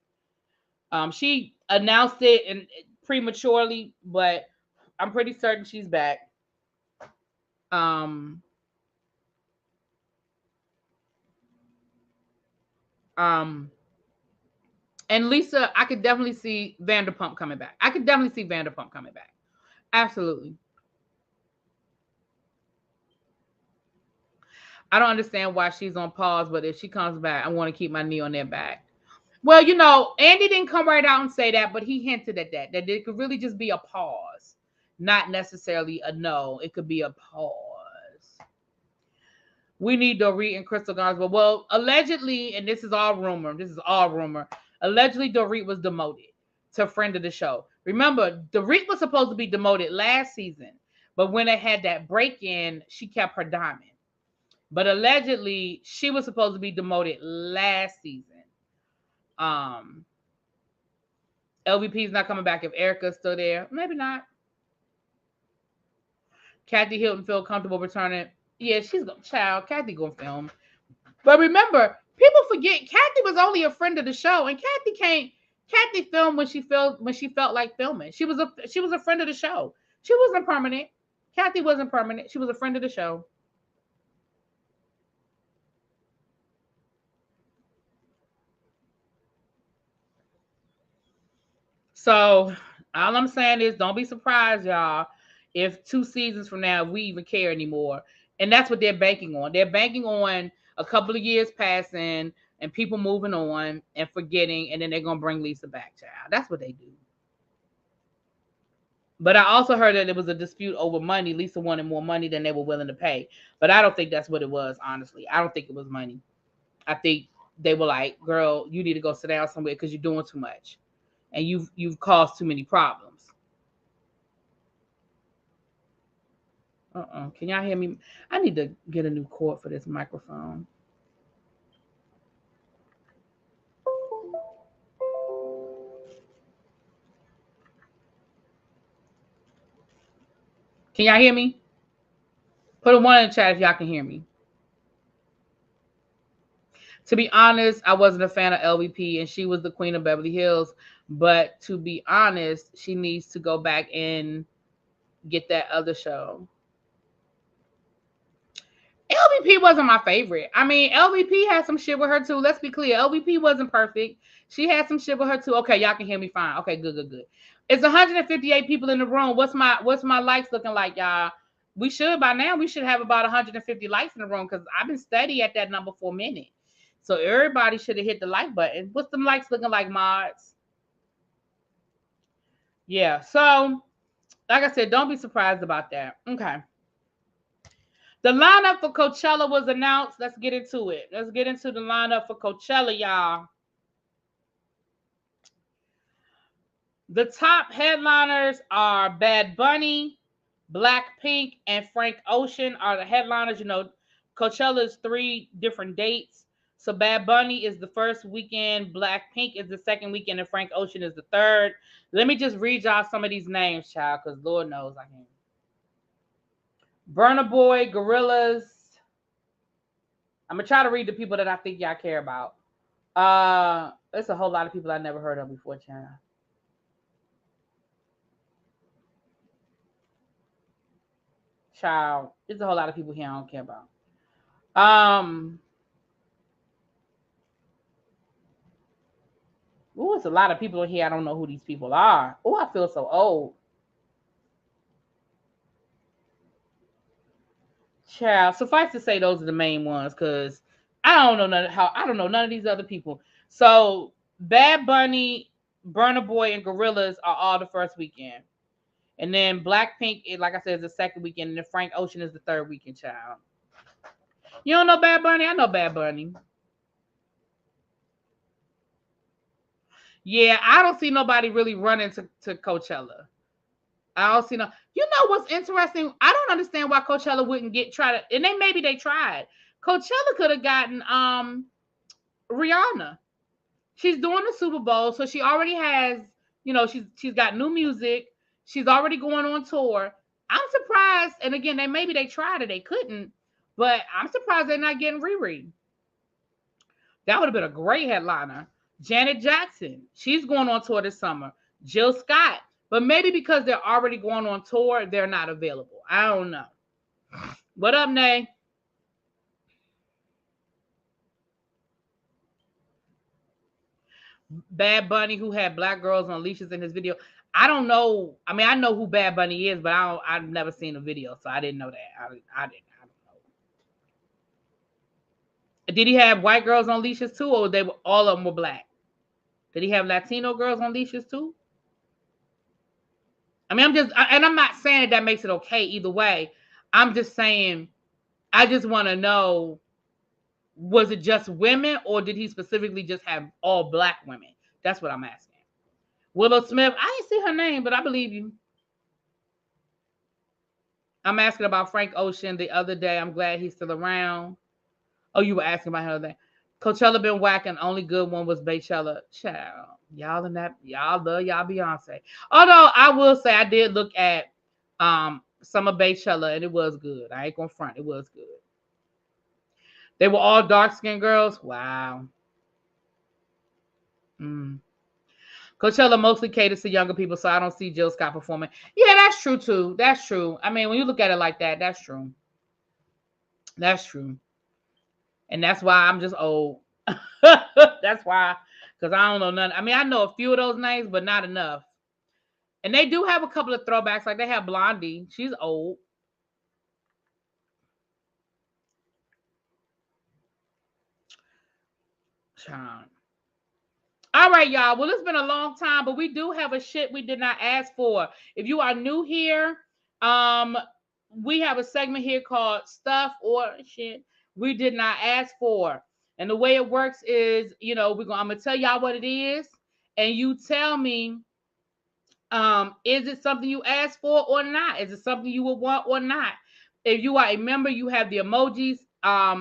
She announced it and prematurely, but I'm pretty certain she's back. And Lisa, I could definitely see Vanderpump coming back. Absolutely. I don't understand why she's on pause, but if she comes back, I want to keep my knee on their back. Well, Andy didn't come right out and say that, but he hinted at that it could really just be a pause, not necessarily a no. It could be a pause. We need Dorit and Crystal Garnswell. Well, allegedly, and this is all rumor. Allegedly, Dorit was demoted to friend of the show. Remember, Dorit was supposed to be demoted last season, but when it had that break-in, she kept her diamond. But allegedly, she was supposed to be demoted last season. LVP's not coming back if Erica's still there. Maybe not. Kathy Hilton feel comfortable returning. Yeah, she's gonna Kathy gonna film. But remember, people forget Kathy was only a friend of the show, and Kathy filmed when she felt like filming. She was a friend of the show. She wasn't permanent. Kathy wasn't permanent. She was a friend of the show. So all I'm saying is don't be surprised, y'all, if 2 seasons from now we even care anymore. And that's what they're banking on. They're banking on a couple of years passing and people moving on and forgetting, and then they're gonna bring Lisa back, child. That's what they do. But I also heard that it was a dispute over money. Lisa wanted more money than they were willing to pay. But I don't think that's what it was, honestly. I don't think it was money. I think they were like, girl, you need to go sit down somewhere because you're doing too much. and you've caused too many problems. Can y'all hear me? I need to get a new cord for this microphone. Can y'all hear me? Put a 1 in the chat if y'all can hear me. To be honest, I wasn't a fan of LVP, and she was the queen of Beverly Hills. But to be honest, she needs to go back and get that other show. LVP wasn't my favorite. I mean, LVP had some shit with her too. Let's be clear. LVP wasn't perfect. She had some shit with her too. Okay, y'all can hear me fine. Okay, good. It's 158 people in the room. What's my likes looking like, y'all? We should have about 150 likes in the room because I've been steady at that number for a minute. So everybody should have hit the like button. What's them likes looking like, mods? Yeah. So, like I said, don't be surprised about that. Okay. The lineup for Coachella was announced. Let's get into it. Let's get into the lineup for Coachella, y'all. The top headliners are Bad Bunny, Blackpink, and Frank Ocean are the headliners. You know, Coachella is 3 different dates. So Bad Bunny is the first weekend, Blackpink is the second weekend, and Frank Ocean is the third. Let me just read y'all some of these names, child, because Lord knows I can. Burna Boy, Gorillaz. I'm going to try to read the people that I think y'all care about. There's a whole lot of people I never heard of before, child. There's a whole lot of people here I don't care about. It's a lot of people in here. I don't know who these people are. Oh, I feel so old. Child, suffice to say, those are the main ones because I don't know none of these other people. So Bad Bunny, Burna Boy, and Gorillaz are all the first weekend, and then Blackpink, like I said, is the second weekend, and then Frank Ocean is the third weekend. Child, you don't know Bad Bunny? I know Bad Bunny. Yeah, I don't see nobody really running to Coachella. I don't see no. You know what's interesting? I don't understand why Coachella wouldn't try to, and maybe they tried. Coachella could have gotten Rihanna. She's doing the Super Bowl, so she already has, she's got new music. She's already going on tour. I'm surprised, and again, maybe they tried it, they couldn't, but I'm surprised they're not getting Riri. That would have been a great headliner. Janet Jackson, she's going on tour this summer. Jill Scott, but maybe because they're already going on tour, they're not available. I don't know. What up, Nay? Bad Bunny, who had black girls on leashes in his video. I don't know. I mean, I know who Bad Bunny is, but I've never seen a video, so I didn't know that. I don't know. Did he have white girls on leashes too, or all of them were black? Did he have Latino girls on leashes too? I mean, I'm not saying that makes it okay either way. I'm just saying, I just want to know, was it just women, or did he specifically just have all black women? That's what I'm asking. Willow Smith, I didn't see her name, but I believe you. I'm asking about Frank Ocean the other day. I'm glad he's still around. Oh, you were asking about her thing. Coachella been whacking. Only good one was Baychella. Child, y'all love y'all Beyonce. Although I will say I did look at some of Baychella and it was good. I ain't gonna front. It was good. They were all dark-skinned girls. Wow. Coachella mostly caters to younger people, so I don't see Jill Scott performing. Yeah, that's true too. That's true. I mean, when you look at it like that, that's true. That's true. And that's why I'm just old. That's why, because I don't know none. I mean, I know a few of those names, but not enough. And they do have a couple of throwbacks. Like they have Blondie. She's old. Charm. All right, y'all. Well, it's been a long time, but we do have a shit we did not ask for. If you are new here, we have a segment here called Stuff or Shit We Did Not Ask For. And the way it works is, I'm gonna tell y'all what it is, and you tell me, is it something you asked for or not? Is it something you would want or not? If you are a member, you have the emojis.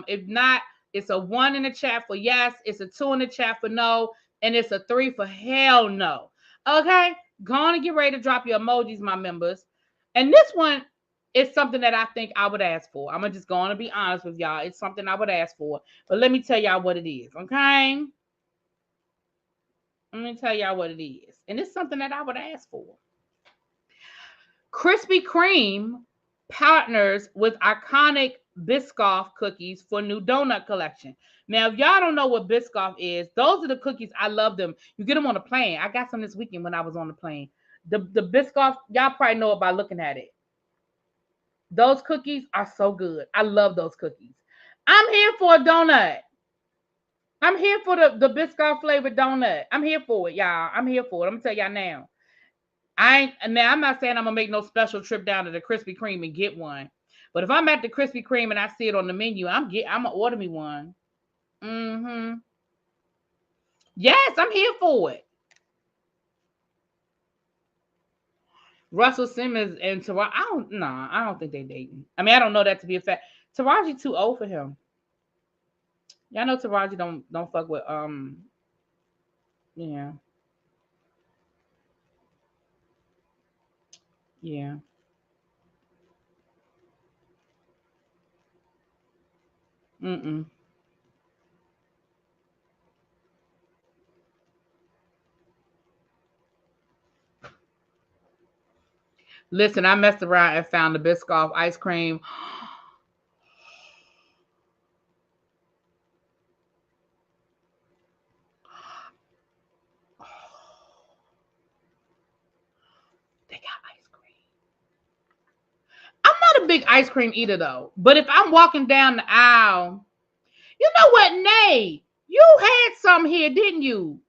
If not, it's a 1 in the chat for yes, it's a 2 in the chat for no, and it's a 3 for hell no. Okay, go on and get ready to drop your emojis, my members. And this one is something that I think I would ask for. I'm just going to be honest with y'all. It's something I would ask for. But let me tell y'all what it is, okay? Let me tell y'all what it is. And it's something that I would ask for. Krispy Kreme partners with iconic Biscoff cookies for new donut collection. Now, if y'all don't know what Biscoff is, those are the cookies. I love them. You get them on the plane. I got some this weekend when I was on the plane. The Biscoff, y'all probably know it by looking at it. Those cookies are so good. I love those cookies. I'm here for a donut. I'm here for the Biscoff flavored donut. I'm here for it, y'all. I'm here for it. I'm gonna tell y'all now. I'm not saying I'm gonna make no special trip down to the Krispy Kreme and get one. But if I'm at the Krispy Kreme and I see it on the menu, I'm gonna order me one. Yes, I'm here for it. Russell Simmons and Taraji, I don't think they dating. I mean, I don't know that to be a fact. Taraji too old for him. Y'all know Taraji don't fuck with yeah. Yeah. Mm-mm. Listen, I messed around and found the Biscoff ice cream. They got ice cream. I'm not a big ice cream eater though. But if I'm walking down the aisle, you know what, Nay? You had some here, didn't you?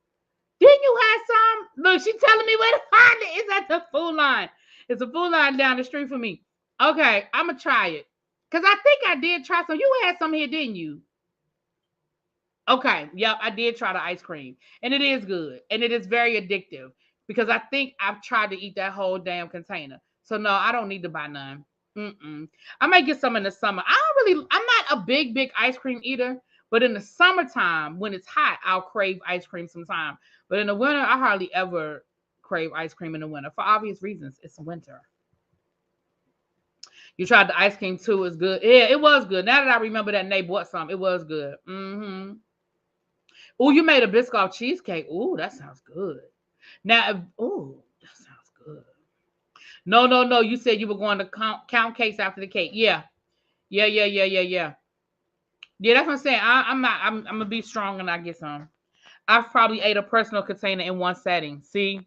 Didn't you have some? Look, she's telling me where to find it. It's at the food line. It's a food line down the street for me. Okay, I'm gonna try it. Cause I think I did try some. You had some here, didn't you? Okay, yep, I did try the ice cream. And it is good. And it is very addictive. Because I think I've tried to eat that whole damn container. So no, I don't need to buy none. I might get some in the summer. I'm not a big ice cream eater, but in the summertime, when it's hot, I'll crave ice cream sometime. But in the winter, I hardly ever crave ice cream in the winter for obvious reasons. It's winter. You tried the ice cream too. It's good. Yeah, it was good. Now that I remember that Nate bought some, it was good. Oh, you made a Biscoff cheesecake. Oh, that sounds good. Now, oh, that sounds good. No. You said you were going to count cakes after the cake. Yeah. Yeah, that's what I'm saying. I'm gonna be strong and I get some. I've probably ate a personal container in one setting. See?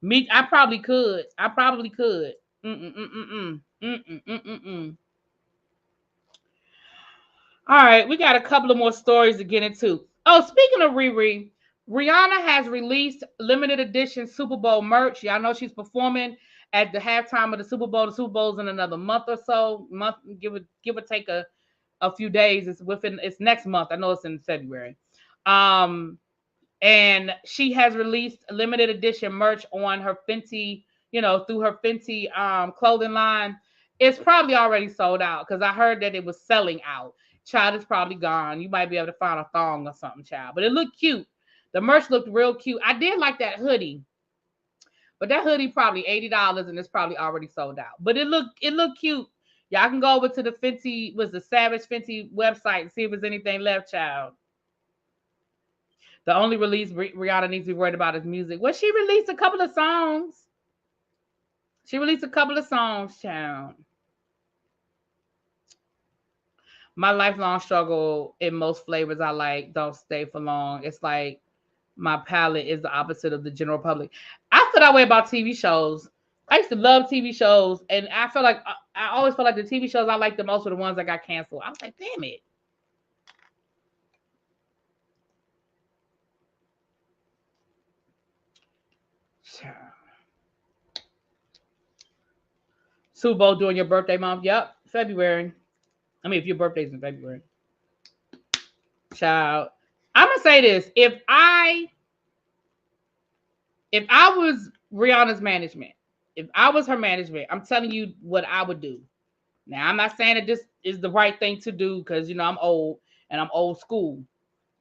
Me, I probably could. I probably could. All right, we got a couple of more stories to get into. Oh, speaking of Riri, Rihanna has released limited edition Super Bowl merch. Y'all know she's performing at the halftime of the Super Bowl. The Super Bowl's in another month or so. Give or take a few days. It's next month. I know it's in February. And she has released limited edition merch on her Fenty, through her Fenty clothing line. It's probably already sold out because I heard that it was selling out. Child, is probably gone. You might be able to find a thong or something, child. But it looked cute. The merch looked real cute. I did like that hoodie, but that hoodie probably $80 and it's probably already sold out. But it looked cute. Y'all can go over to the Savage Fenty website and see if there's anything left, child. The only release Rihanna needs to be worried about is music. Well, she released a couple of songs. Child. My lifelong struggle in most flavors I like don't stay for long. It's like my palate is the opposite of the general public. I feel that way about TV shows. I used to love TV shows, and I feel like I always felt like the TV shows I liked the most were the ones that got canceled. I was like, damn it. Super Bowl during your birthday month. Yep, February. I mean, if your birthday's in February. Child. I'm gonna say this: if I was Rihanna's management, if I was her management, I'm telling you what I would do. Now, I'm not saying that this is the right thing to do because, I'm old and I'm old school.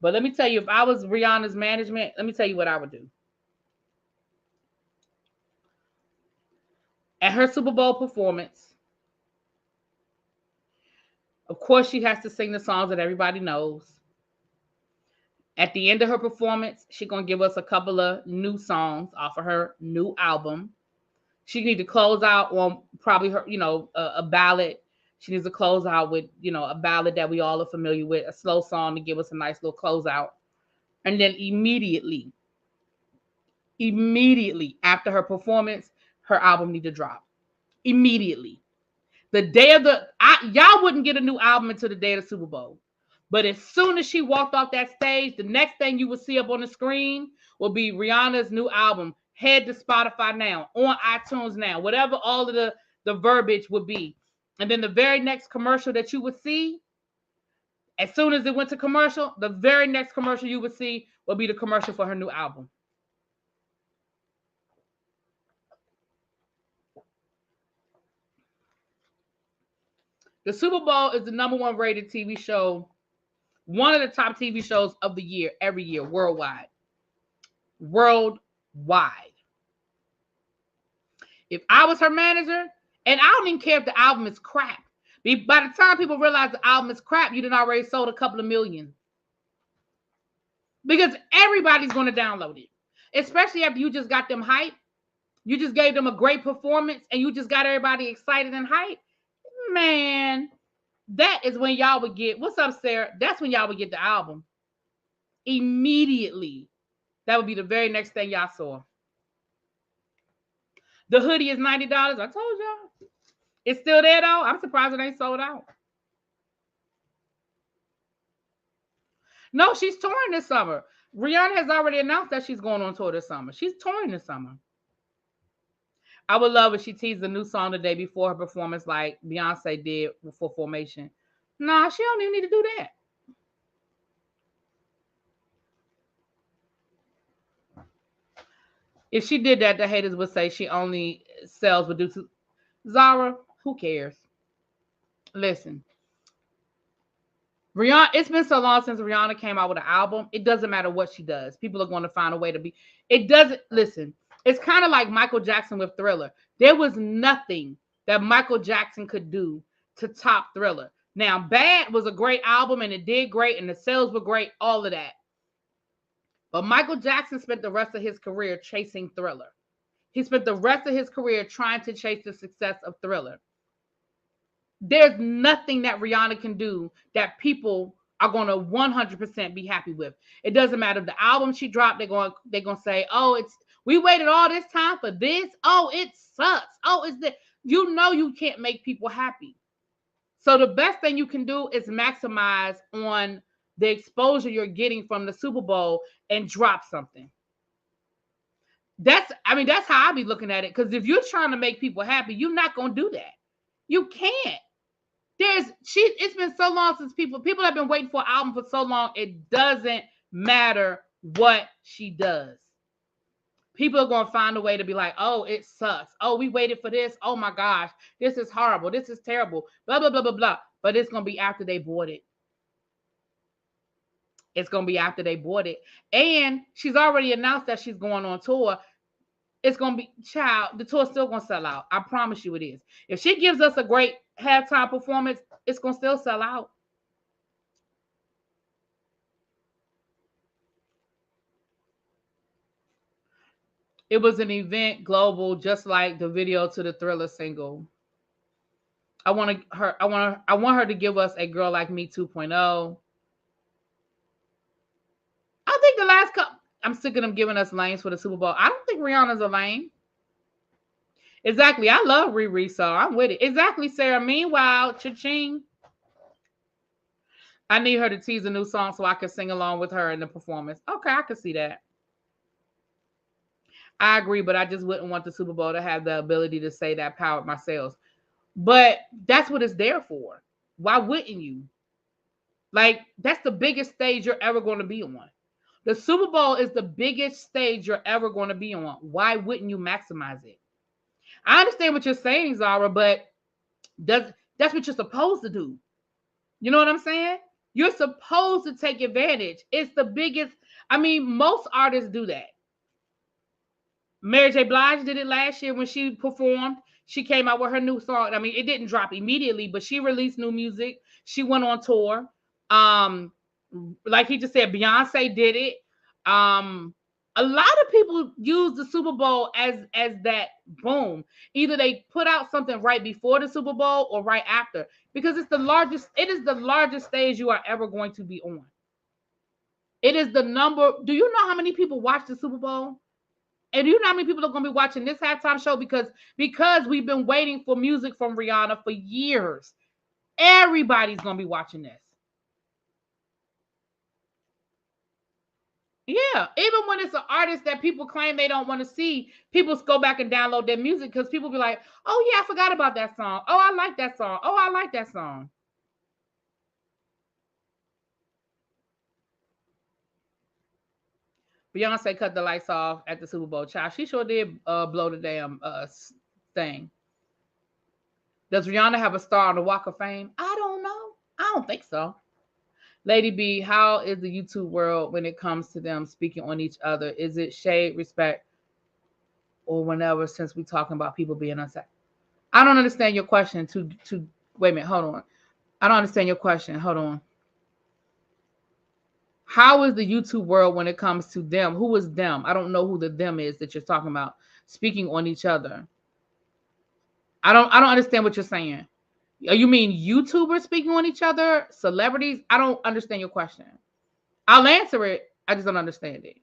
But let me tell you, if I was Rihanna's management, let me tell you what I would do. At her Super Bowl performance, of course, she has to sing the songs that everybody knows. At the end of her performance, she's going to give us a couple of new songs off of her new album. She needs to close out on probably her, a ballad. She needs to close out with, a ballad that we all are familiar with, a slow song to give us a nice little closeout. And then immediately after her performance, her album need to drop. Immediately. The day of y'all wouldn't get a new album until the day of the Super Bowl. But as soon as she walked off that stage, the next thing you will see up on the screen will be Rihanna's new album. Head to Spotify now, on iTunes now, whatever all of the verbiage would be. And then the very next commercial that you would see, as soon as it went to commercial, the very next commercial you would see will be the commercial for her new album. The Super Bowl is the #1 rated TV show, one of the top TV shows of the year, every year, worldwide. Worldwide. If I was her manager, and I don't even care if the album is crap. By the time people realize the album is crap, you done already sold a couple of million. Because everybody's going to download it. Especially after you just got them hyped. You just gave them a great performance and you just got everybody excited and hyped. Man, that is when y'all would get, what's up, Sarah? That's when y'all would get the album. Immediately. That would be the very next thing y'all saw. The hoodie is $90. I told y'all. It's still there, though. I'm surprised it ain't sold out. No, she's touring this summer. Rihanna has already announced that she's going on tour this summer. She's touring this summer. I would love if she teased a new song the day before her performance like Beyonce did for Formation. Nah, she don't even need to do that. If she did that, the haters would say she only sells with due to Zara. Who cares? Listen, Rihanna. It's been so long since Rihanna came out with an album. It doesn't matter what she does. People are going to find a way to be. It doesn't. Listen, it's kind of like Michael Jackson with Thriller. There was nothing that Michael Jackson could do to top Thriller. Now, Bad was a great album and it did great and the sales were great, all of that. But Michael Jackson spent the rest of his career chasing Thriller. He spent the rest of his career trying to chase the success of Thriller. There's nothing that Rihanna can do that people are going to 100% be happy with. It doesn't matter if the album she dropped, they're going to say, oh, we waited all this time for this. Oh, it sucks. Oh, it's that. You can't make people happy. So the best thing you can do is maximize on the exposure you're getting from the Super Bowl and drop something. That's how I be looking at it. Because if you're trying to make people happy, you're not going to do that. You can't. It's been so long since people have been waiting for an album for so long. It doesn't matter what she does. People are going to find a way to be like, oh, it sucks. Oh, we waited for this. Oh my gosh, this is horrible. This is terrible. Blah, blah, blah, blah, blah. But it's going to be after they bought it. It's going to be after they bought it. And she's already announced that she's going on tour. It's going to be, the tour's still going to sell out. I promise you it is. If she gives us a great halftime performance, it's going to still sell out. It was an event global, just like the video to the Thriller single. I want her to give us a Girl Like Me 2.0. I think the last couple, I'm sick of them giving us lanes for the Super Bowl. I don't think Rihanna's a lane. Exactly. I love Riri, so I'm with it. Exactly, Sarah. Meanwhile, cha-ching. I need her to tease a new song so I can sing along with her in the performance. Okay, I can see that. I agree, but I just wouldn't want the Super Bowl to have the ability to say that powered my sales. But that's what it's there for. Why wouldn't you? Like, that's the biggest stage you're ever going to be on. The Super Bowl is the biggest stage you're ever going to be on. Why wouldn't you maximize it? I understand what you're saying, Zara, but that's what you're supposed to do. You know what I'm saying? You're supposed to take advantage. It's the biggest. I mean, most artists do that. Mary J. Blige did it last year when she performed. She came out with her new song. I mean, it didn't drop immediately, but she released new music. She went on tour. Like he just said, Beyonce did it. A lot of people use the Super Bowl as that boom. Either they put out something right before the Super Bowl or right after, because it's the largest. It is the largest stage you are ever going to be on. It is the number. Do you know how many people watch the Super Bowl? And do you know how many people are going to be watching this halftime show? Because we've been waiting for music from Rihanna for years. Everybody's going to be watching this. Yeah, even when it's an artist that people claim they don't want to see, people go back and download their music because people be like, oh yeah, I forgot about that song. Oh, I like that song. Oh, I like that song. Beyonce cut the lights off at the Super Bowl. Child, she sure did blow the damn thing. Does Rihanna have a star on the Walk of Fame? I don't know. I don't think so. Lady B, how is the YouTube world when it comes to them speaking on each other? Is it shade, respect, or whenever, since we're talking about people being unsafe? I don't understand your question. To wait a minute, hold on. I don't understand your question. Hold on. How is the YouTube world when it comes to them? Who is them? I don't know who the them is that you're talking about speaking on each other. I don't understand what you're saying. You mean YouTubers speaking on each other? Celebrities? I don't understand your question. I'll answer it. I just don't understand it.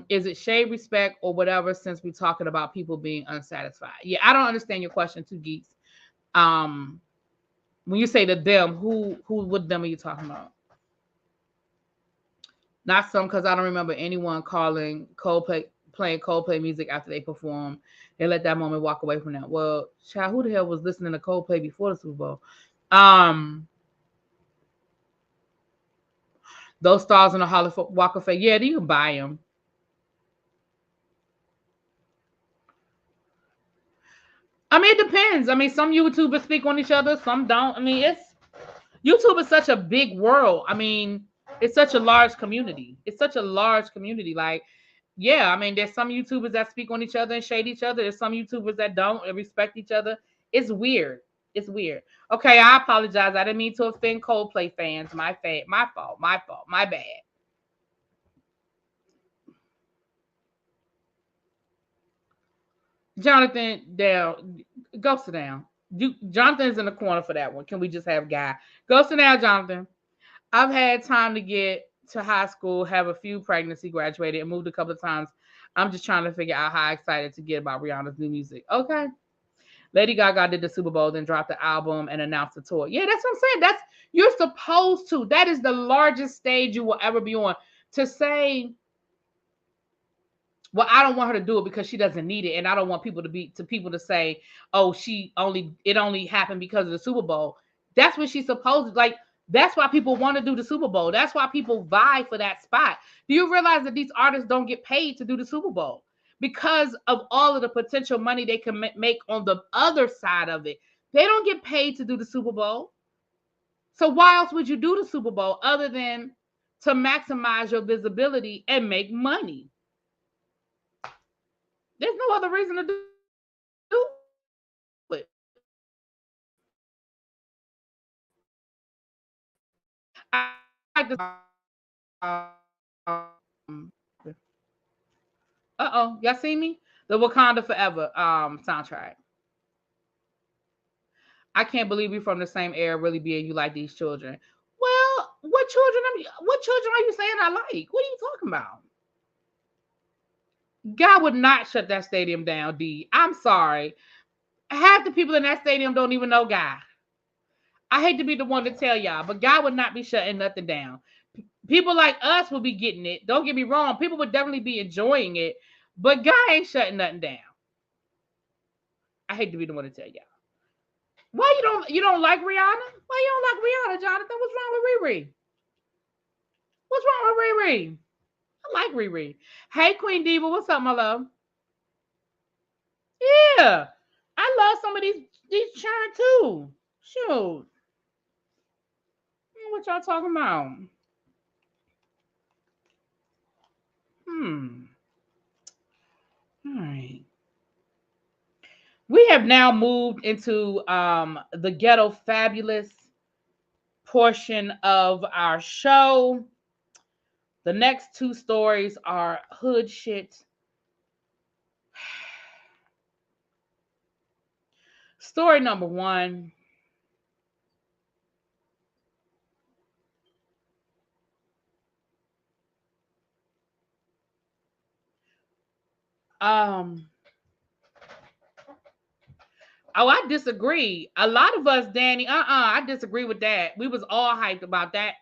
Is it shade, respect, or whatever, since we're talking about people being unsatisfied? Yeah, I don't understand your question, Two Geeks. When you say the them, what them are you talking about? Not some, because I don't remember anyone calling playing Coldplay music after they perform. They let that moment walk away from that. Well, child, who the hell was listening to Coldplay before the Super Bowl? Those stars in the Hollywood Walk of Fame, yeah, you can buy them. I mean, it depends. I mean, some YouTubers speak on each other, some don't. I mean, YouTube is such a big world. I mean, it's such a large community. It's such a large community. Like, yeah, I mean, there's some YouTubers that speak on each other and shade each other. There's some YouTubers that don't and respect each other. It's weird. It's weird. Okay, I apologize. I didn't mean to offend Coldplay fans. My fault. My bad. Jonathan, down. Go sit down. Jonathan's in the corner for that one. Can we just have Guy? Go sit down, Jonathan. I've had time to get to high school, have a few pregnancy, graduated, and moved a couple of times. I'm just trying to figure out how excited to get about Rihanna's new music. Okay. Lady Gaga did the Super Bowl, then dropped the album and announced the tour. Yeah, that's what I'm saying. You're supposed to. That is the largest stage you will ever be on. To say, well, I don't want her to do it because she doesn't need it, and I don't want people to say, oh, it only happened because of the Super Bowl. That's what she's supposed to, like. That's why people want to do the Super Bowl. That's why people vie for that spot. Do you realize that these artists don't get paid to do the Super Bowl because of all of the potential money they can make on the other side of it? They don't get paid to do the Super Bowl. So why else would you do the Super Bowl other than to maximize your visibility and make money? There's no other reason to do it. I like this. Y'all see me? The Wakanda Forever soundtrack. I can't believe you're from the same era, really being you like these children. Well, what children are you saying I like? What are you talking about? God would not shut that stadium down, D. I'm sorry. Half the people in that stadium don't even know God. I hate to be the one to tell y'all, but God would not be shutting nothing down. People like us will be getting it. Don't get me wrong. People would definitely be enjoying it, but God ain't shutting nothing down. I hate to be the one to tell y'all. Why you don't like Rihanna? Why you don't like Rihanna, Jonathan? What's wrong with Riri? What's wrong with Riri? I like Riri. Hey, Queen Diva, what's up, my love? Yeah, I love some of these churn too. Shoot, what y'all talking about? Hmm. All right. We have now moved into the ghetto fabulous portion of our show. The next two stories are hood shit. Story number one. Um, oh, I disagree. A lot of us, Danny, I disagree with that. We was all hyped about that.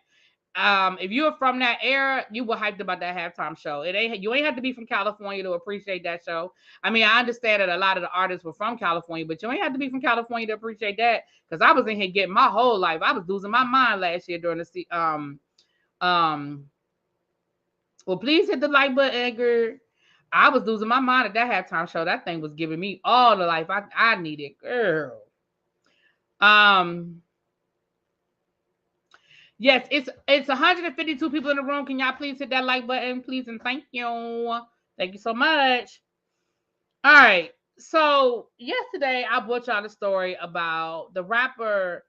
If you're from that era, you were hyped about that halftime show. You ain't have to be from California to appreciate that show. I mean, I understand that a lot of the artists were from California, but you ain't have to be from California to appreciate that. Because I was in here getting my whole life. I was losing my mind last year during the um. Well, please hit the like button, Edgar. I was losing my mind at that halftime show. That thing was giving me all the life I needed, girl. Um. Yes, it's 152 people in the room. Can y'all please hit that like button, please, and thank you. Thank you so much. All right. So yesterday I brought y'all the story about the rapper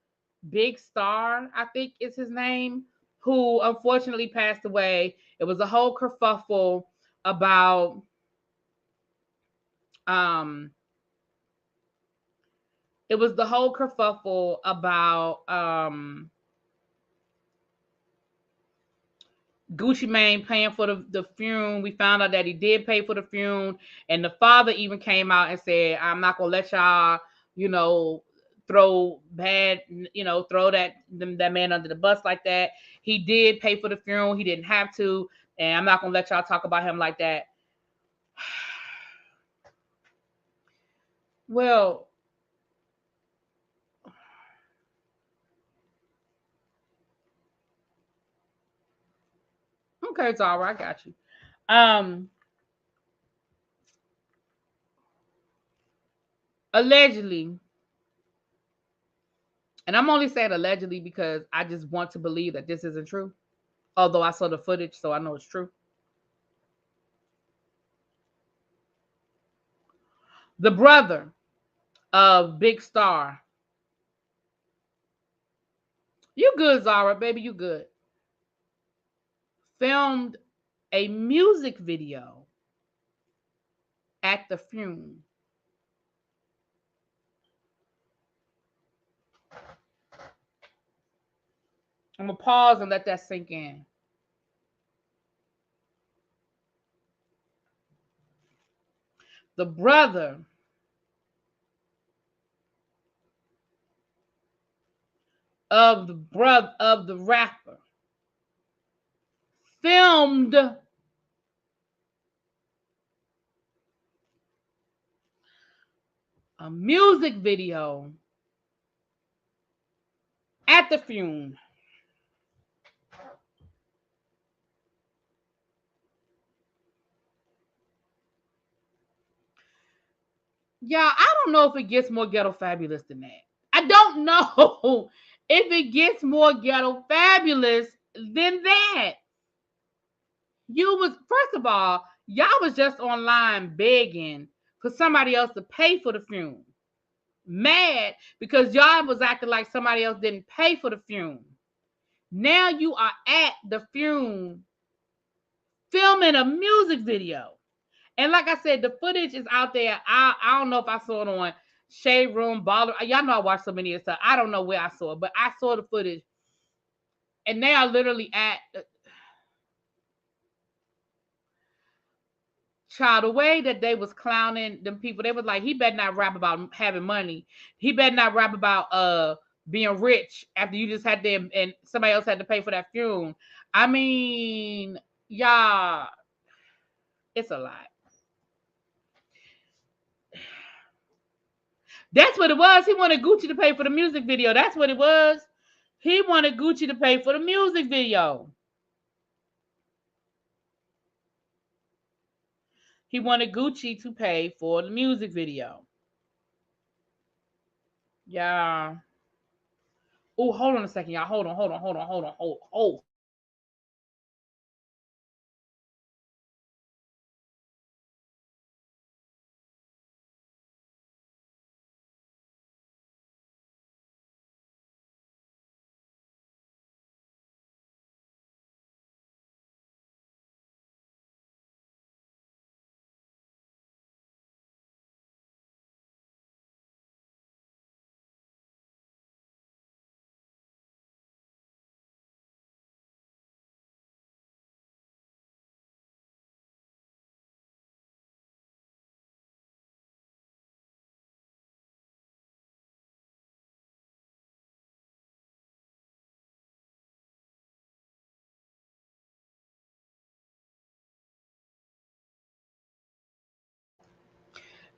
Big Star, I think is his name, who unfortunately passed away. It was a whole kerfuffle about um it was the whole kerfuffle about Gucci Mane paying for the funeral. We found out that he did pay for the funeral, and the father even came out and said, "I'm not gonna let y'all, you know, throw bad, throw that man under the bus like that. He did pay for the funeral. He didn't have to, and I'm not gonna let y'all talk about him like that." Well, okay, Zara, I got you. Um, Allegedly, and I'm only saying allegedly because I just want to believe that this isn't true. Although I saw the footage, so I know it's true. The brother of Big Star, you good, Zara, baby, you good, filmed a music video at the funeral. I'm gonna pause and let that sink in. The brother of the rapper filmed a music video at the funeral. Y'all, I don't know if it gets more ghetto fabulous than that. I don't know if it gets more ghetto fabulous than that. You was, first of all, y'all was just online begging for somebody else to pay for the funeral. Mad because y'all was acting like somebody else didn't pay for the funeral. Now you are at the funeral filming a music video. And like I said, the footage is out there. I don't know if I saw it on Shade Room, Baller. Y'all know I watch so many of stuff. I don't know where I saw it, but I saw the footage. And they are literally at child, the way that they was clowning them people, they was like, he better not rap about having money. He better not rap about being rich after you just had them and somebody else had to pay for that funeral. I mean, y'all, it's a lot. That's what it was. He wanted Gucci to pay for the music video. That's what it was. He wanted Gucci to pay for the music video. He wanted Gucci to pay for the music video. Yeah. Oh, hold on a second, y'all. Hold on.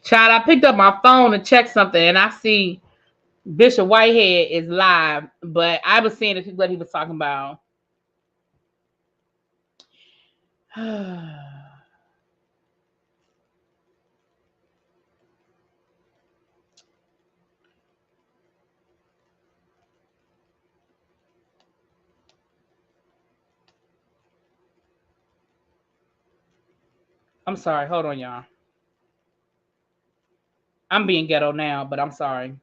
Child, I picked up my phone to check something and I see Bishop Whitehead is live, but I was seeing what he was talking about. I'm sorry. Hold on, y'all. I'm being ghetto now, but I'm sorry.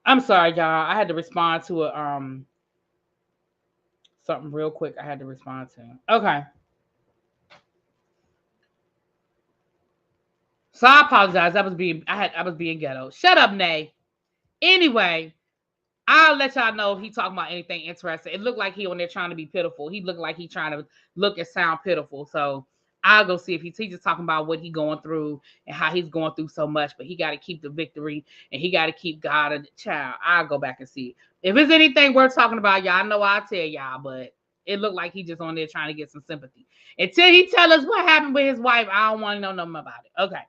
I'm sorry, y'all. I had to respond to something real quick. I had to respond to. Okay. So I apologize. I was being ghetto. Shut up, Nay. Anyway, I'll let y'all know if he talking about anything interesting. It looked like he on there trying to be pitiful. He looked like he trying to look and sound pitiful. So I'll go see if he's just talking about what he going through and how he's going through so much, but he got to keep the victory and he got to keep God and the child. I'll go back and see. If it's anything worth talking about, y'all know I'll tell y'all, but it looked like he just on there trying to get some sympathy. Until he tell us what happened with his wife, I don't want to know nothing about it. Okay.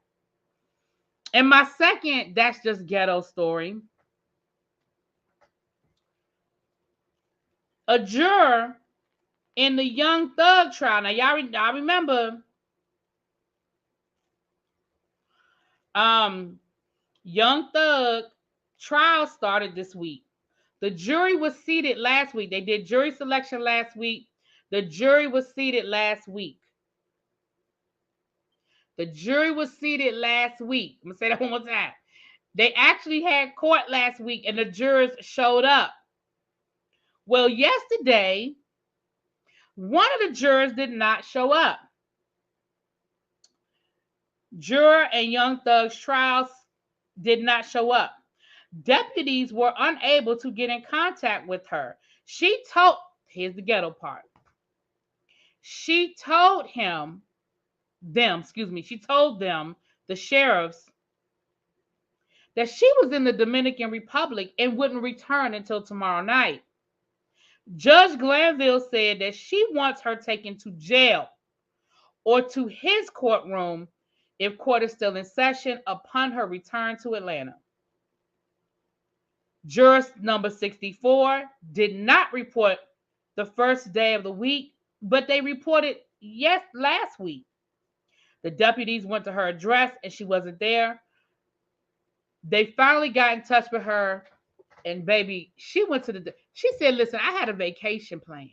And my second, that's just ghetto story. A juror in the Young Thug trial. Now, y'all remember, Young Thug trial started this week. The jury was seated last week. They did jury selection last week. The jury was seated last week. The jury was seated last week. I'm going to say that one more time. They actually had court last week and the jurors showed up. Well, yesterday, one of the jurors did not show up. Juror and Young Thug's trials did not show up. Deputies were unable to get in contact with her. Here's the ghetto part. She told them, the sheriffs, that she was in the Dominican Republic and wouldn't return until tomorrow night. Judge Glanville said that she wants her taken to jail or to his courtroom if court is still in session upon her return to Atlanta. Juror number 64 did not report the first day of the week, but they reported last week. The deputies went to her address and she wasn't there. They finally got in touch with her, and baby, she said, listen, I had a vacation plan.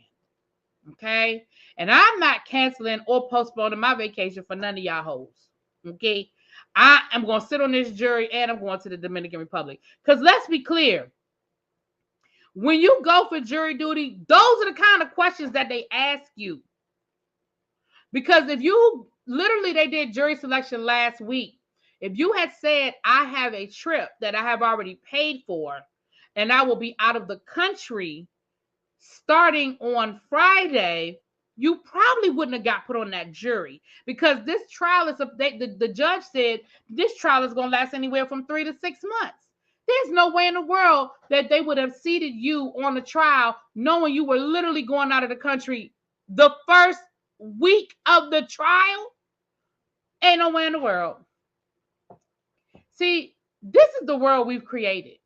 Okay. And I'm not canceling or postponing my vacation for none of y'all hoes. Okay. I am going to sit on this jury and I'm going to the Dominican Republic. Because let's be clear, when you go for jury duty, those are the kind of questions that they ask you. Because if you literally, they did jury selection last week. If you had said, I have a trip that I have already paid for and I will be out of the country starting on Friday, you probably wouldn't have got put on that jury, because this trial is the judge said this trial is going to last anywhere from 3 to 6 months. There's no way in the world that they would have seated you on the trial knowing you were literally going out of the country the first week of the trial. Ain't no way in the world. See, this is the world we've created.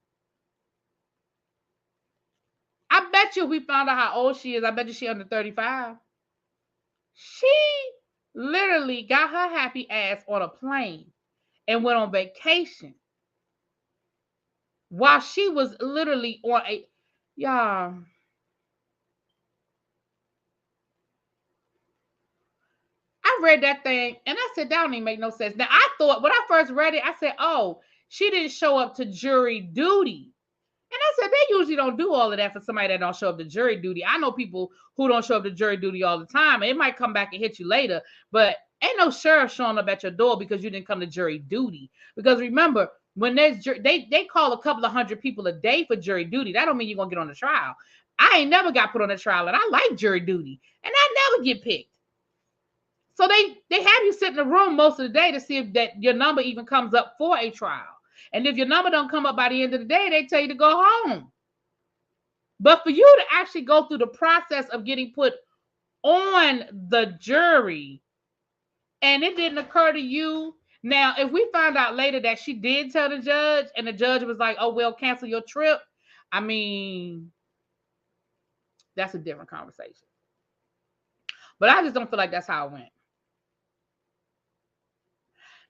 I bet you we found out how old she is. I bet you she's under 35. She literally got her happy ass on a plane and went on vacation while she was literally on a, y'all. I read that thing and I said, that don't even make no sense. Now, I thought when I first read it, I said, oh, she didn't show up to jury duty. And I said, they usually don't do all of that for somebody that don't show up to jury duty. I know people who don't show up to jury duty all the time. It might come back and hit you later, but ain't no sheriff showing up at your door because you didn't come to jury duty. Because remember, when there's they call a couple of hundred people a day for jury duty. That don't mean you're going to get on the trial. I ain't never got put on a trial, and I like jury duty, and I never get picked. So they have you sit in the room most of the day to see if that your number even comes up for a trial. And if your number don't come up by the end of the day, they tell you to go home. But for you to actually go through the process of getting put on the jury, and it didn't occur to you. Now, if we find out later that she did tell the judge and the judge was like, oh, well, cancel your trip, I mean, that's a different conversation. But I just don't feel like that's how it went.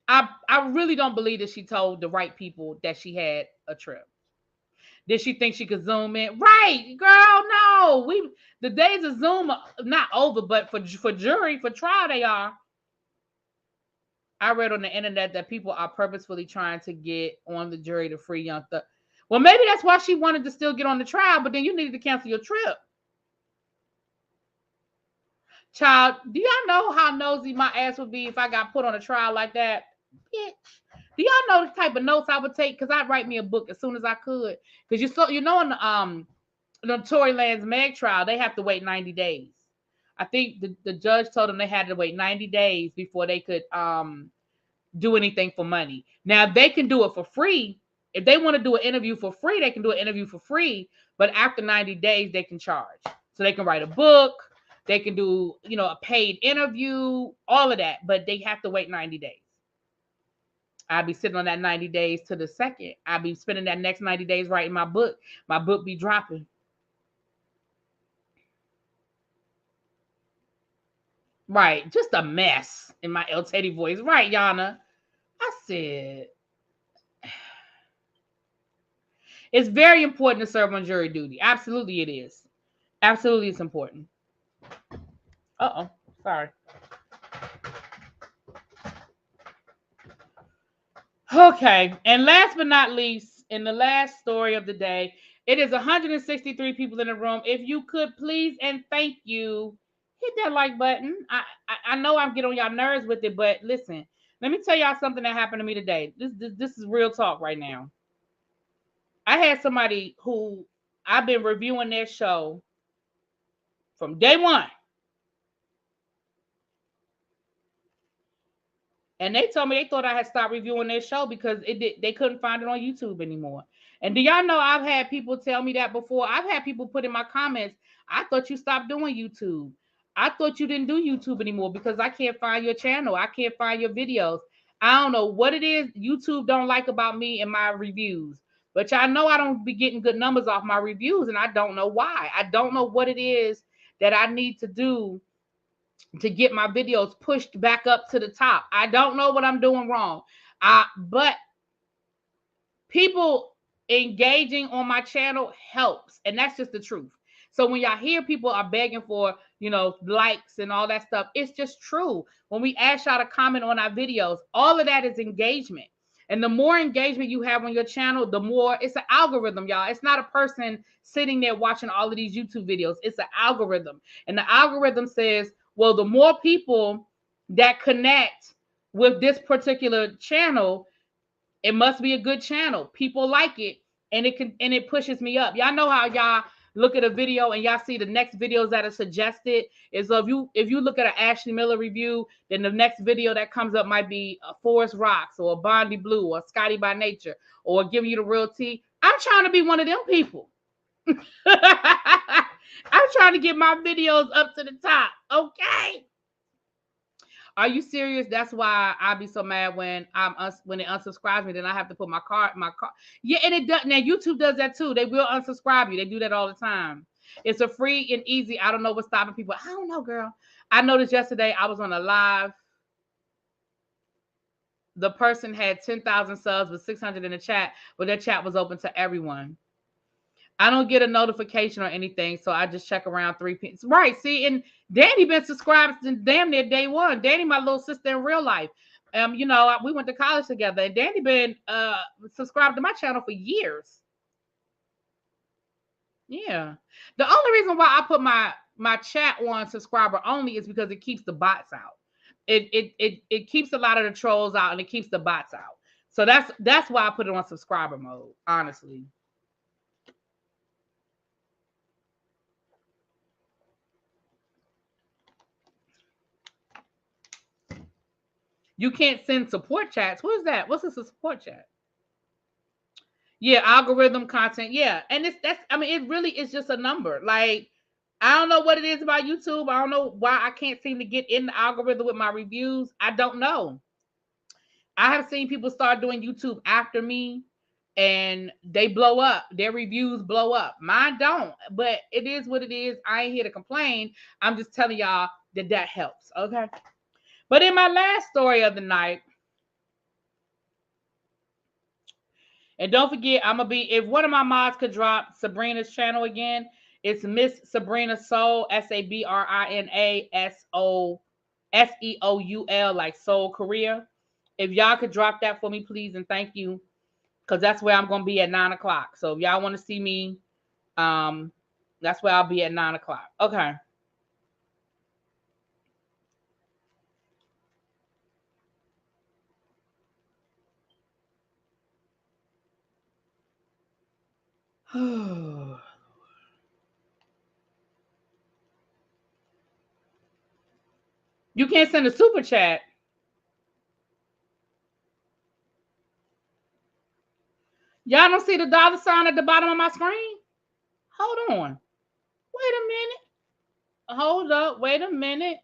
I really don't believe that she told the right people that she had a trip. Did she think she could Zoom in? Right, girl, no. The days of Zoom are not over, but for jury, for trial, they are. I read on the internet that people are purposefully trying to get on the jury to free Young Thug. Well, maybe that's why she wanted to still get on the trial, but then you needed to cancel your trip. Child, do y'all know how nosy my ass would be if I got put on a trial like that? Bitch. Do y'all know the type of notes I would take? Because I'd write me a book as soon as I could. Because you know in the Tory Lanez Meg trial, they have to wait 90 days. I think the judge told them they had to wait 90 days before they could do anything for money. Now, they can do it for free. If they want to do an interview for free, they can do an interview for free. But after 90 days, they can charge. So they can write a book. They can do, a paid interview, all of that. But they have to wait 90 days. I'll be sitting on that 90 days to the second. I'll be spending that next 90 days writing my book. My book be dropping. Right. Just a mess in my El Teddy voice. Right, Yana? I said, it's very important to serve on jury duty. Absolutely it is. Absolutely it's important. Uh-oh. Sorry. Okay. And last but not least, in the last story of the day, it is 163 people in the room. If you could please and thank you, hit that like button. I know I'm getting on y'all nerves with it, but listen, let me tell y'all something that happened to me today. This is real talk right now. I had somebody who I've been reviewing their show from day one. And they told me they thought I had stopped reviewing their show because they couldn't find it on YouTube anymore. And do y'all know I've had people tell me that before? I've had people put in my comments, I thought you stopped doing YouTube. I thought you didn't do YouTube anymore because I can't find your channel. I can't find your videos. I don't know what it is YouTube don't like about me and my reviews. But y'all know I don't be getting good numbers off my reviews, and I don't know why. I don't know what it is that I need to do to get my videos pushed back up to the top. I don't know what I'm doing wrong. But people engaging on my channel helps, and that's just the truth. So when y'all hear people are begging for, likes and all that stuff, it's just true. When we ask y'all to comment on our videos, all of that is engagement. And the more engagement you have on your channel, the more it's an algorithm, y'all. It's not a person sitting there watching all of these YouTube videos. It's an algorithm. And the algorithm says, well, the more people that connect with this particular channel, it must be a good channel. People like it, and it pushes me up. Y'all know how y'all look at a video and y'all see the next videos that are suggested. And so if you look at an Ashley Miller review, then the next video that comes up might be a Forest Rocks or a Bondi Blue or Scotty by Nature or Giving You the Real Tea. I'm trying to be one of them people. I'm trying to get my videos up to the top. Okay. Are you serious? That's why I be so mad when when it unsubscribes me. Then I have to put my card. Yeah, and it does. Now YouTube does that too. They will unsubscribe you. They do that all the time. It's a free and easy. I don't know what's stopping people. I don't know, girl. I noticed yesterday I was on a live. The person had 10,000 subs with 600 in the chat, but their chat was open to everyone. I don't get a notification or anything, so I just check around 3 people. Right, see, and Danny been subscribed since damn near day one. Danny, my little sister in real life. We went to college together, and Danny been subscribed to my channel for years. Yeah. The only reason why I put my chat on subscriber only is because it keeps the bots out. It keeps a lot of the trolls out, and it keeps the bots out. So that's why I put it on subscriber mode, honestly. You can't send support chats. What is that? What's a support chat? Yeah, algorithm content. Yeah, and it really is just a number. Like, I don't know what it is about YouTube. I don't know why I can't seem to get in the algorithm with my reviews. I don't know. I have seen people start doing YouTube after me, and they blow up. Their reviews blow up. Mine don't. But it is what it is. I ain't here to complain. I'm just telling y'all that helps. Okay. But in my last story of the night, and don't forget, if one of my mods could drop Sabrina's channel again, it's Miss Sabrina Soul, SabrinaSeoul, like Seoul, Korea. If y'all could drop that for me, please, and thank you, because that's where I'm going to be at 9 o'clock. So if y'all want to see me, that's where I'll be at 9 o'clock. Okay. You can't send a super chat. Y'all don't see the dollar sign at the bottom of my screen? Hold on. Wait a minute. Hold up. Wait a minute.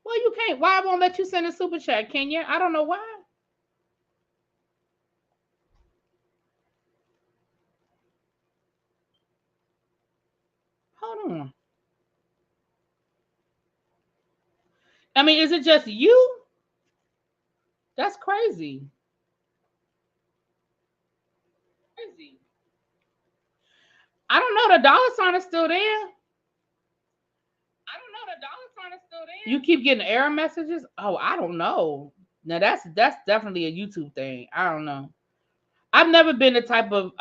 Well, you can't. Why I won't let you send a super chat, can you? I don't know why. Hold on. I mean, is it just you? That's crazy. Crazy. I don't know. The dollar sign is still there. You keep getting error messages? Oh, I don't know. Now that's definitely a YouTube thing. I don't know. I've never been the type of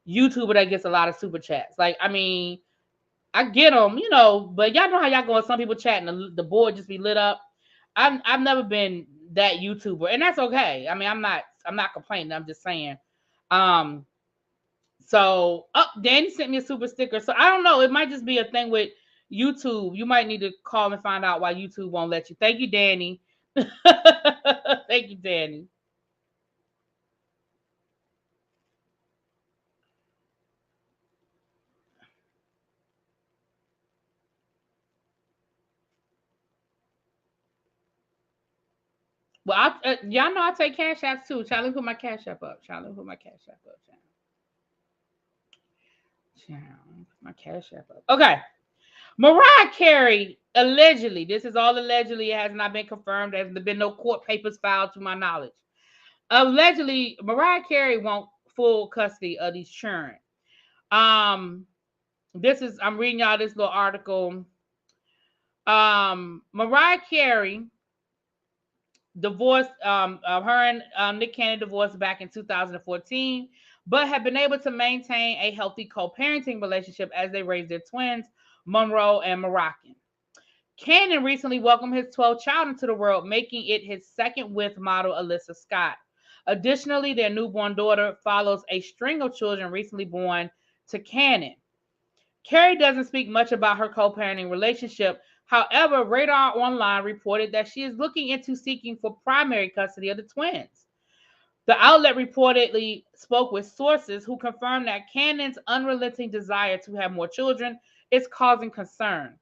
YouTuber that gets a lot of super chats. Like, I mean, I get them, but y'all know how y'all go. Some people chatting, the board just be lit up. I've never been that YouTuber, and that's okay. I mean, I'm not complaining. I'm just saying. So, Danny sent me a super sticker. So I don't know. It might just be a thing with YouTube. You might need to call and find out why YouTube won't let you. Thank you, Danny. Thank you, Danny. Well, y'all know I take cash apps too. Charlie, put my cash app up. Charlie, put my cash app up. My cash app up. Okay. Mariah Carey, allegedly, this is all allegedly, it has not been confirmed. There's been no court papers filed to my knowledge. Allegedly, Mariah Carey won't full custody of these children. I'm reading y'all this little article. Mariah Carey divorced, her and Nick Cannon divorced back in 2014, but have been able to maintain a healthy co-parenting relationship as they raise their twins, Monroe and Moroccan. Cannon recently welcomed his 12th child into the world, making it his second with model Alyssa Scott. Additionally, their newborn daughter follows a string of children recently born to Cannon. Carey doesn't speak much about her co-parenting relationship. However, Radar Online reported that she is looking into seeking for primary custody of the twins. The outlet reportedly spoke with sources who confirmed that Cannon's unrelenting desire to have more children is causing concern.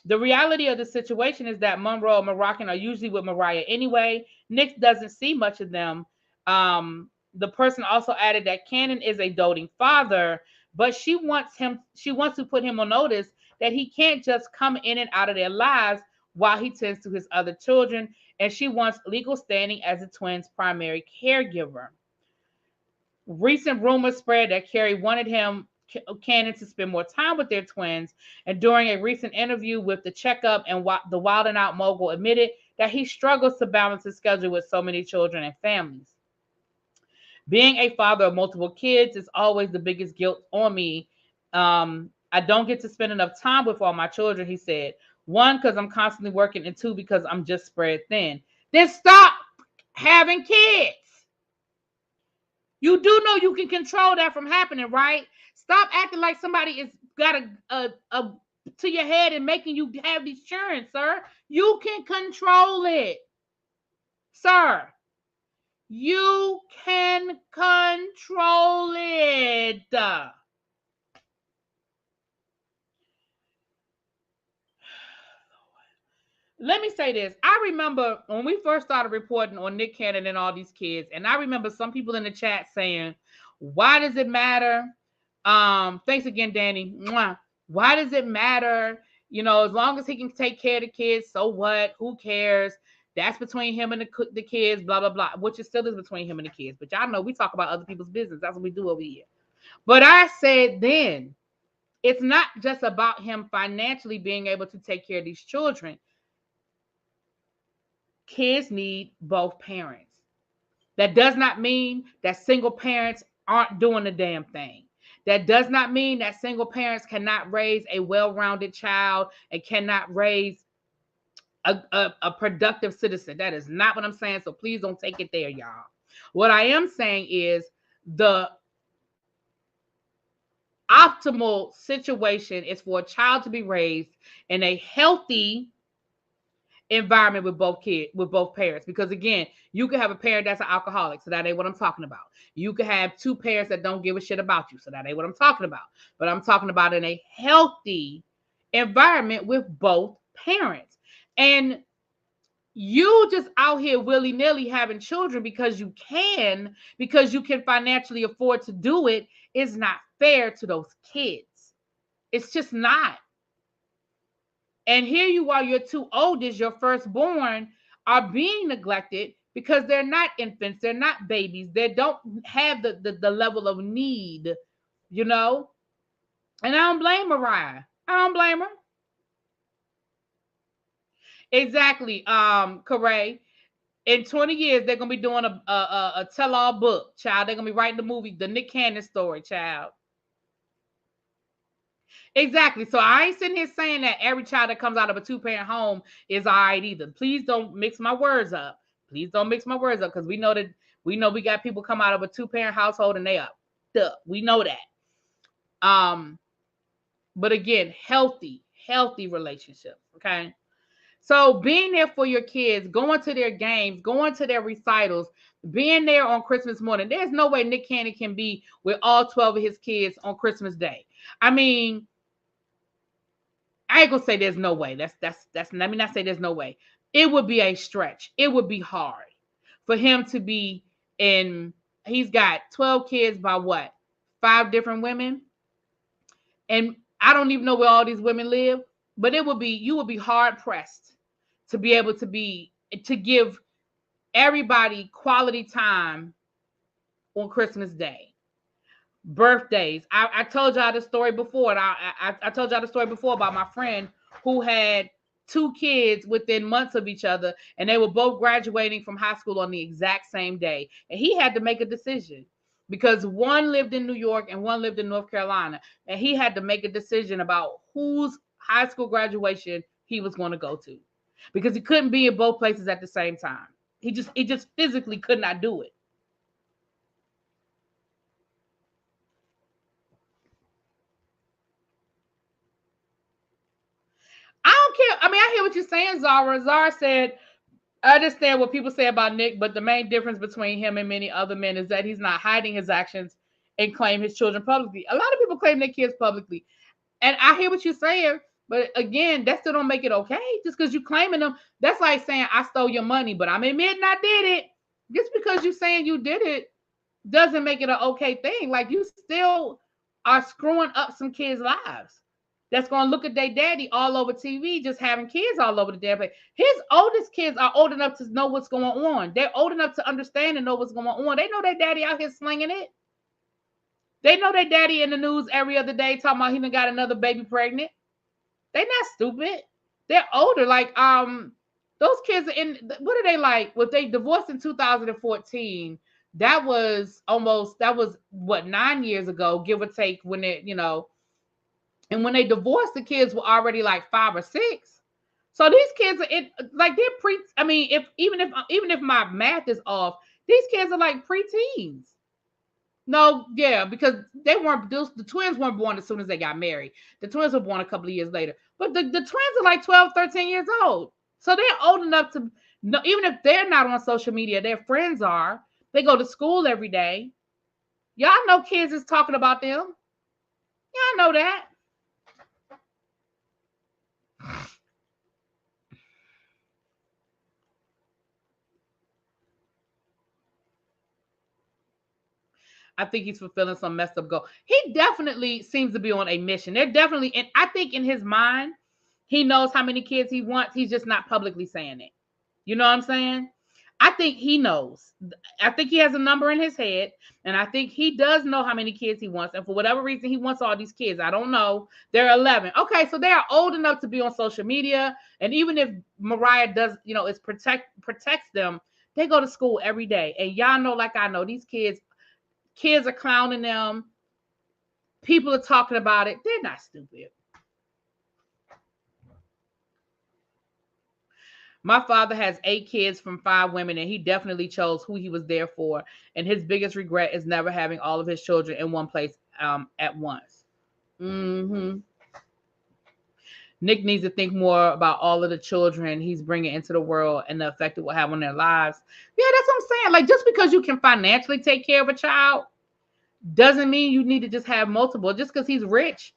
The reality of the situation is that Monroe and Moroccan are usually with Mariah anyway. Nick doesn't see much of them. The person also added that Cannon is a doting father, but she wants to put him on notice that he can't just come in and out of their lives while he tends to his other children, and she wants legal standing as the twins' primary caregiver. Recent rumors spread that Carey wanted Cannon to spend more time with their twins, and during a recent interview with The Checkup, and the Wild 'N Out mogul admitted that he struggles to balance his schedule with so many children and families. Being a father of multiple kids is always the biggest guilt on me. I don't get to spend enough time with all my children, he said. One, because I'm constantly working, and two, because I'm just spread thin. Then stop having kids. You do know you can control that from happening, right? Stop acting like somebody is got a to your head and making you have these children, sir. You can control it, sir. You can control it. Let me say this. I remember when we first started reporting on Nick Cannon and all these kids, and I remember some people in the chat saying, why does it matter? Thanks again, Danny. Why does it matter? You know, as long as he can take care of the kids, so what? Who cares? That's between him and the kids, blah, blah, blah, which is still is between him and the kids. But y'all know we talk about other people's business. That's what we do over here. But I said then, it's not just about him financially being able to take care of these children. Kids need both parents. That does not mean that single parents aren't doing the damn thing. That does not mean that single parents cannot raise a well-rounded child and cannot raise a productive citizen. That is not what I'm saying. So please don't take it there, y'all. What I am saying is the optimal situation is for a child to be raised in a healthy environment with both parents. Because again, you could have a parent that's an alcoholic, so that ain't what I'm talking about. You could have two parents that don't give a shit about you, so that ain't what I'm talking about. But I'm talking about in a healthy environment with both parents. And you just out here willy-nilly having children because you can financially afford to do it is not fair to those kids. It's just not. And here you are, your two oldest, your firstborn, are being neglected because they're not infants, they're not babies, they don't have the level of need, you know? And I don't blame Mariah. I don't blame her. Exactly, Carey. In 20 years, they're gonna be doing a tell-all book, child. They're gonna be writing the movie, the Nick Cannon story, child. Exactly. So I ain't sitting here saying that every child that comes out of a two-parent home is all right either. Please don't mix my words up. Please don't mix my words up, because we know we got people come out of a two-parent household and they up. Duh. We know that. But again, healthy relationships. Okay. So being there for your kids, going to their games, going to their recitals, being there on Christmas morning. There's no way Nick Cannon can be with all 12 of his kids on Christmas Day. I mean, I ain't gonna say there's no way. That's let me not say there's no way. It would be a stretch. It would be hard for him to be in. He's got 12 kids by what? 5 different women. And I don't even know where all these women live, but you would be hard pressed to be able to give everybody quality time on Christmas Day. Birthdays. I told y'all the story before, and I told y'all the story before about my friend who had 2 kids within months of each other, and they were both graduating from high school on the exact same day. And he had to make a decision because one lived in New York and one lived in North Carolina. And he had to make a decision about whose high school graduation he was going to go to because he couldn't be in both places at the same time. He just physically could not do it. I don't care. I mean, I hear what you're saying, Zara. Zara said, I understand what people say about Nick, but the main difference between him and many other men is that he's not hiding his actions and claim his children publicly. A lot of people claim their kids publicly. And I hear what you're saying, but again, that still don't make it okay. Just because you claiming them, that's like saying I stole your money, but I'm admitting I did it. Just because you saying you did it doesn't make it an okay thing. Like you still are screwing up some kids' lives. That's gonna look at their daddy all over TV, just having kids all over the damn place. His oldest kids are old enough to know what's going on. They're old enough to understand and know what's going on. They know their daddy out here slinging it. They know their daddy in the news every other day talking about he done got another baby pregnant. They not stupid. They're older. Like those kids are in. What are they like? Well, they divorced in 2014. That was what 9 years ago, give or take. When it and when they divorced, the kids were already like 5 or 6. So these kids are like they're pre. I mean, even if my math is off, these kids are like preteens. No, yeah, because the twins weren't born as soon as they got married. The twins were born a couple of years later. But the twins are like 12, 13 years old. So they're old enough to know, even if they're not on social media, their friends are. They go to school every day. Y'all know kids is talking about them. Y'all know that. I think he's fulfilling some messed up goal. He definitely seems to be on a mission. They're definitely, and I think in his mind, he knows how many kids he wants. He's just not publicly saying it. You know what I'm saying? I think he knows. I think he has a number in his head, and I think he does know how many kids he wants. And for whatever reason, he wants all these kids. I don't know. They're 11. Okay, so they are old enough to be on social media. And even if Mariah does, is protects them, they go to school every day. And y'all know, like I know, these kids are clowning them. People are talking about it. They're not stupid. My father has 8 kids from 5 women, and he definitely chose who he was there for. And his biggest regret is never having all of his children in one place at once. Mm-hmm. Nick needs to think more about all of the children he's bringing into the world and the effect it will have on their lives. Yeah, that's what I'm saying. Like, just because you can financially take care of a child doesn't mean you need to just have multiple. Just because he's rich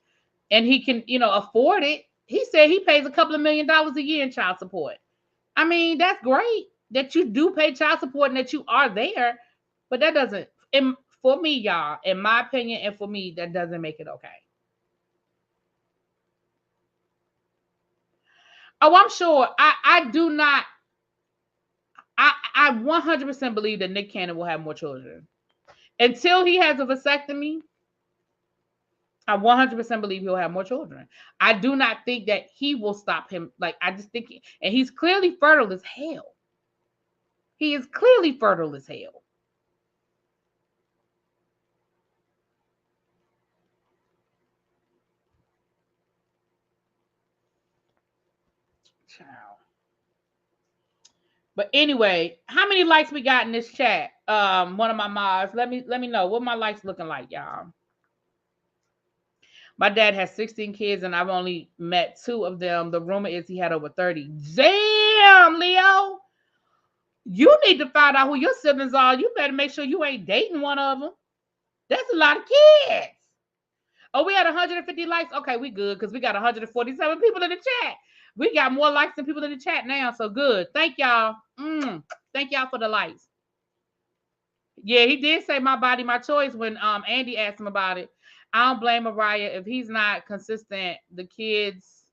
and he can, afford it. He said he pays a couple of $1 million a year in child support. I mean, that's great that you do pay child support and that you are there, but that doesn't, for me, y'all, in my opinion, and for me, that doesn't make it okay. Oh, I'm sure. I do not. I 100% believe that Nick Cannon will have more children. Until he has a vasectomy, I 100% believe he'll have more children. I do not think that he will stop him. Like, I just think, and he's clearly fertile as hell. He is clearly fertile as hell. Child. But anyway, how many likes we got in this chat? One of my mods. Let me know what my likes looking like, y'all. My dad has 16 kids, and I've only met 2 of them. The rumor is he had over 30. Damn, Leo. You need to find out who your siblings are. You better make sure you ain't dating one of them. That's a lot of kids. Oh, we had 150 likes. Okay, we good because we got 147 people in the chat. We got more likes than people in the chat now, so good. Thank y'all. Thank y'all for the likes. Yeah, he did say my body, my choice when Andy asked him about it. I don't blame Mariah if he's not consistent. The kids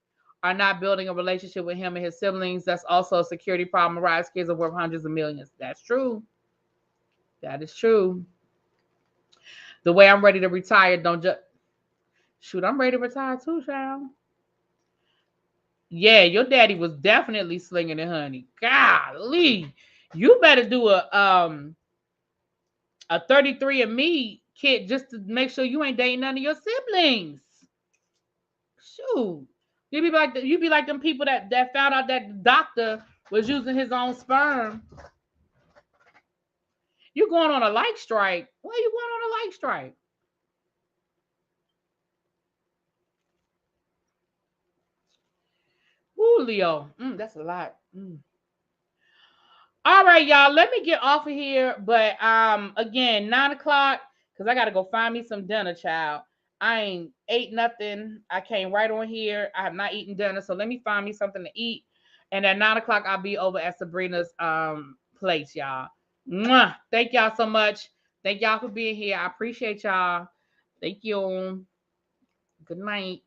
are not building a relationship with him and his siblings. That's also a security problem. Mariah's kids are worth hundreds of millions. That's true. That is true. The way I'm ready to retire, don't just shoot. I'm ready to retire too, child. Yeah, your daddy was definitely slinging it, honey. Golly, you better do a 33andMe kit just to make sure you ain't dating none of your siblings. Shoot, you be like them people that found out that the doctor was using his own sperm. You going on a like strike? Why are you going on a like strike? Ooh, Leo, that's a lot. All right, y'all. Let me get off of here. But again, 9 o'clock, because I gotta go find me some dinner, child. I ain't ate nothing. I came right on here. I have not eaten dinner, so let me find me something to eat. And at 9 o'clock, I'll be over at Sabrina's place, y'all. Mwah. Thank y'all so much. Thank y'all for being here. I appreciate y'all. Thank you. Good night.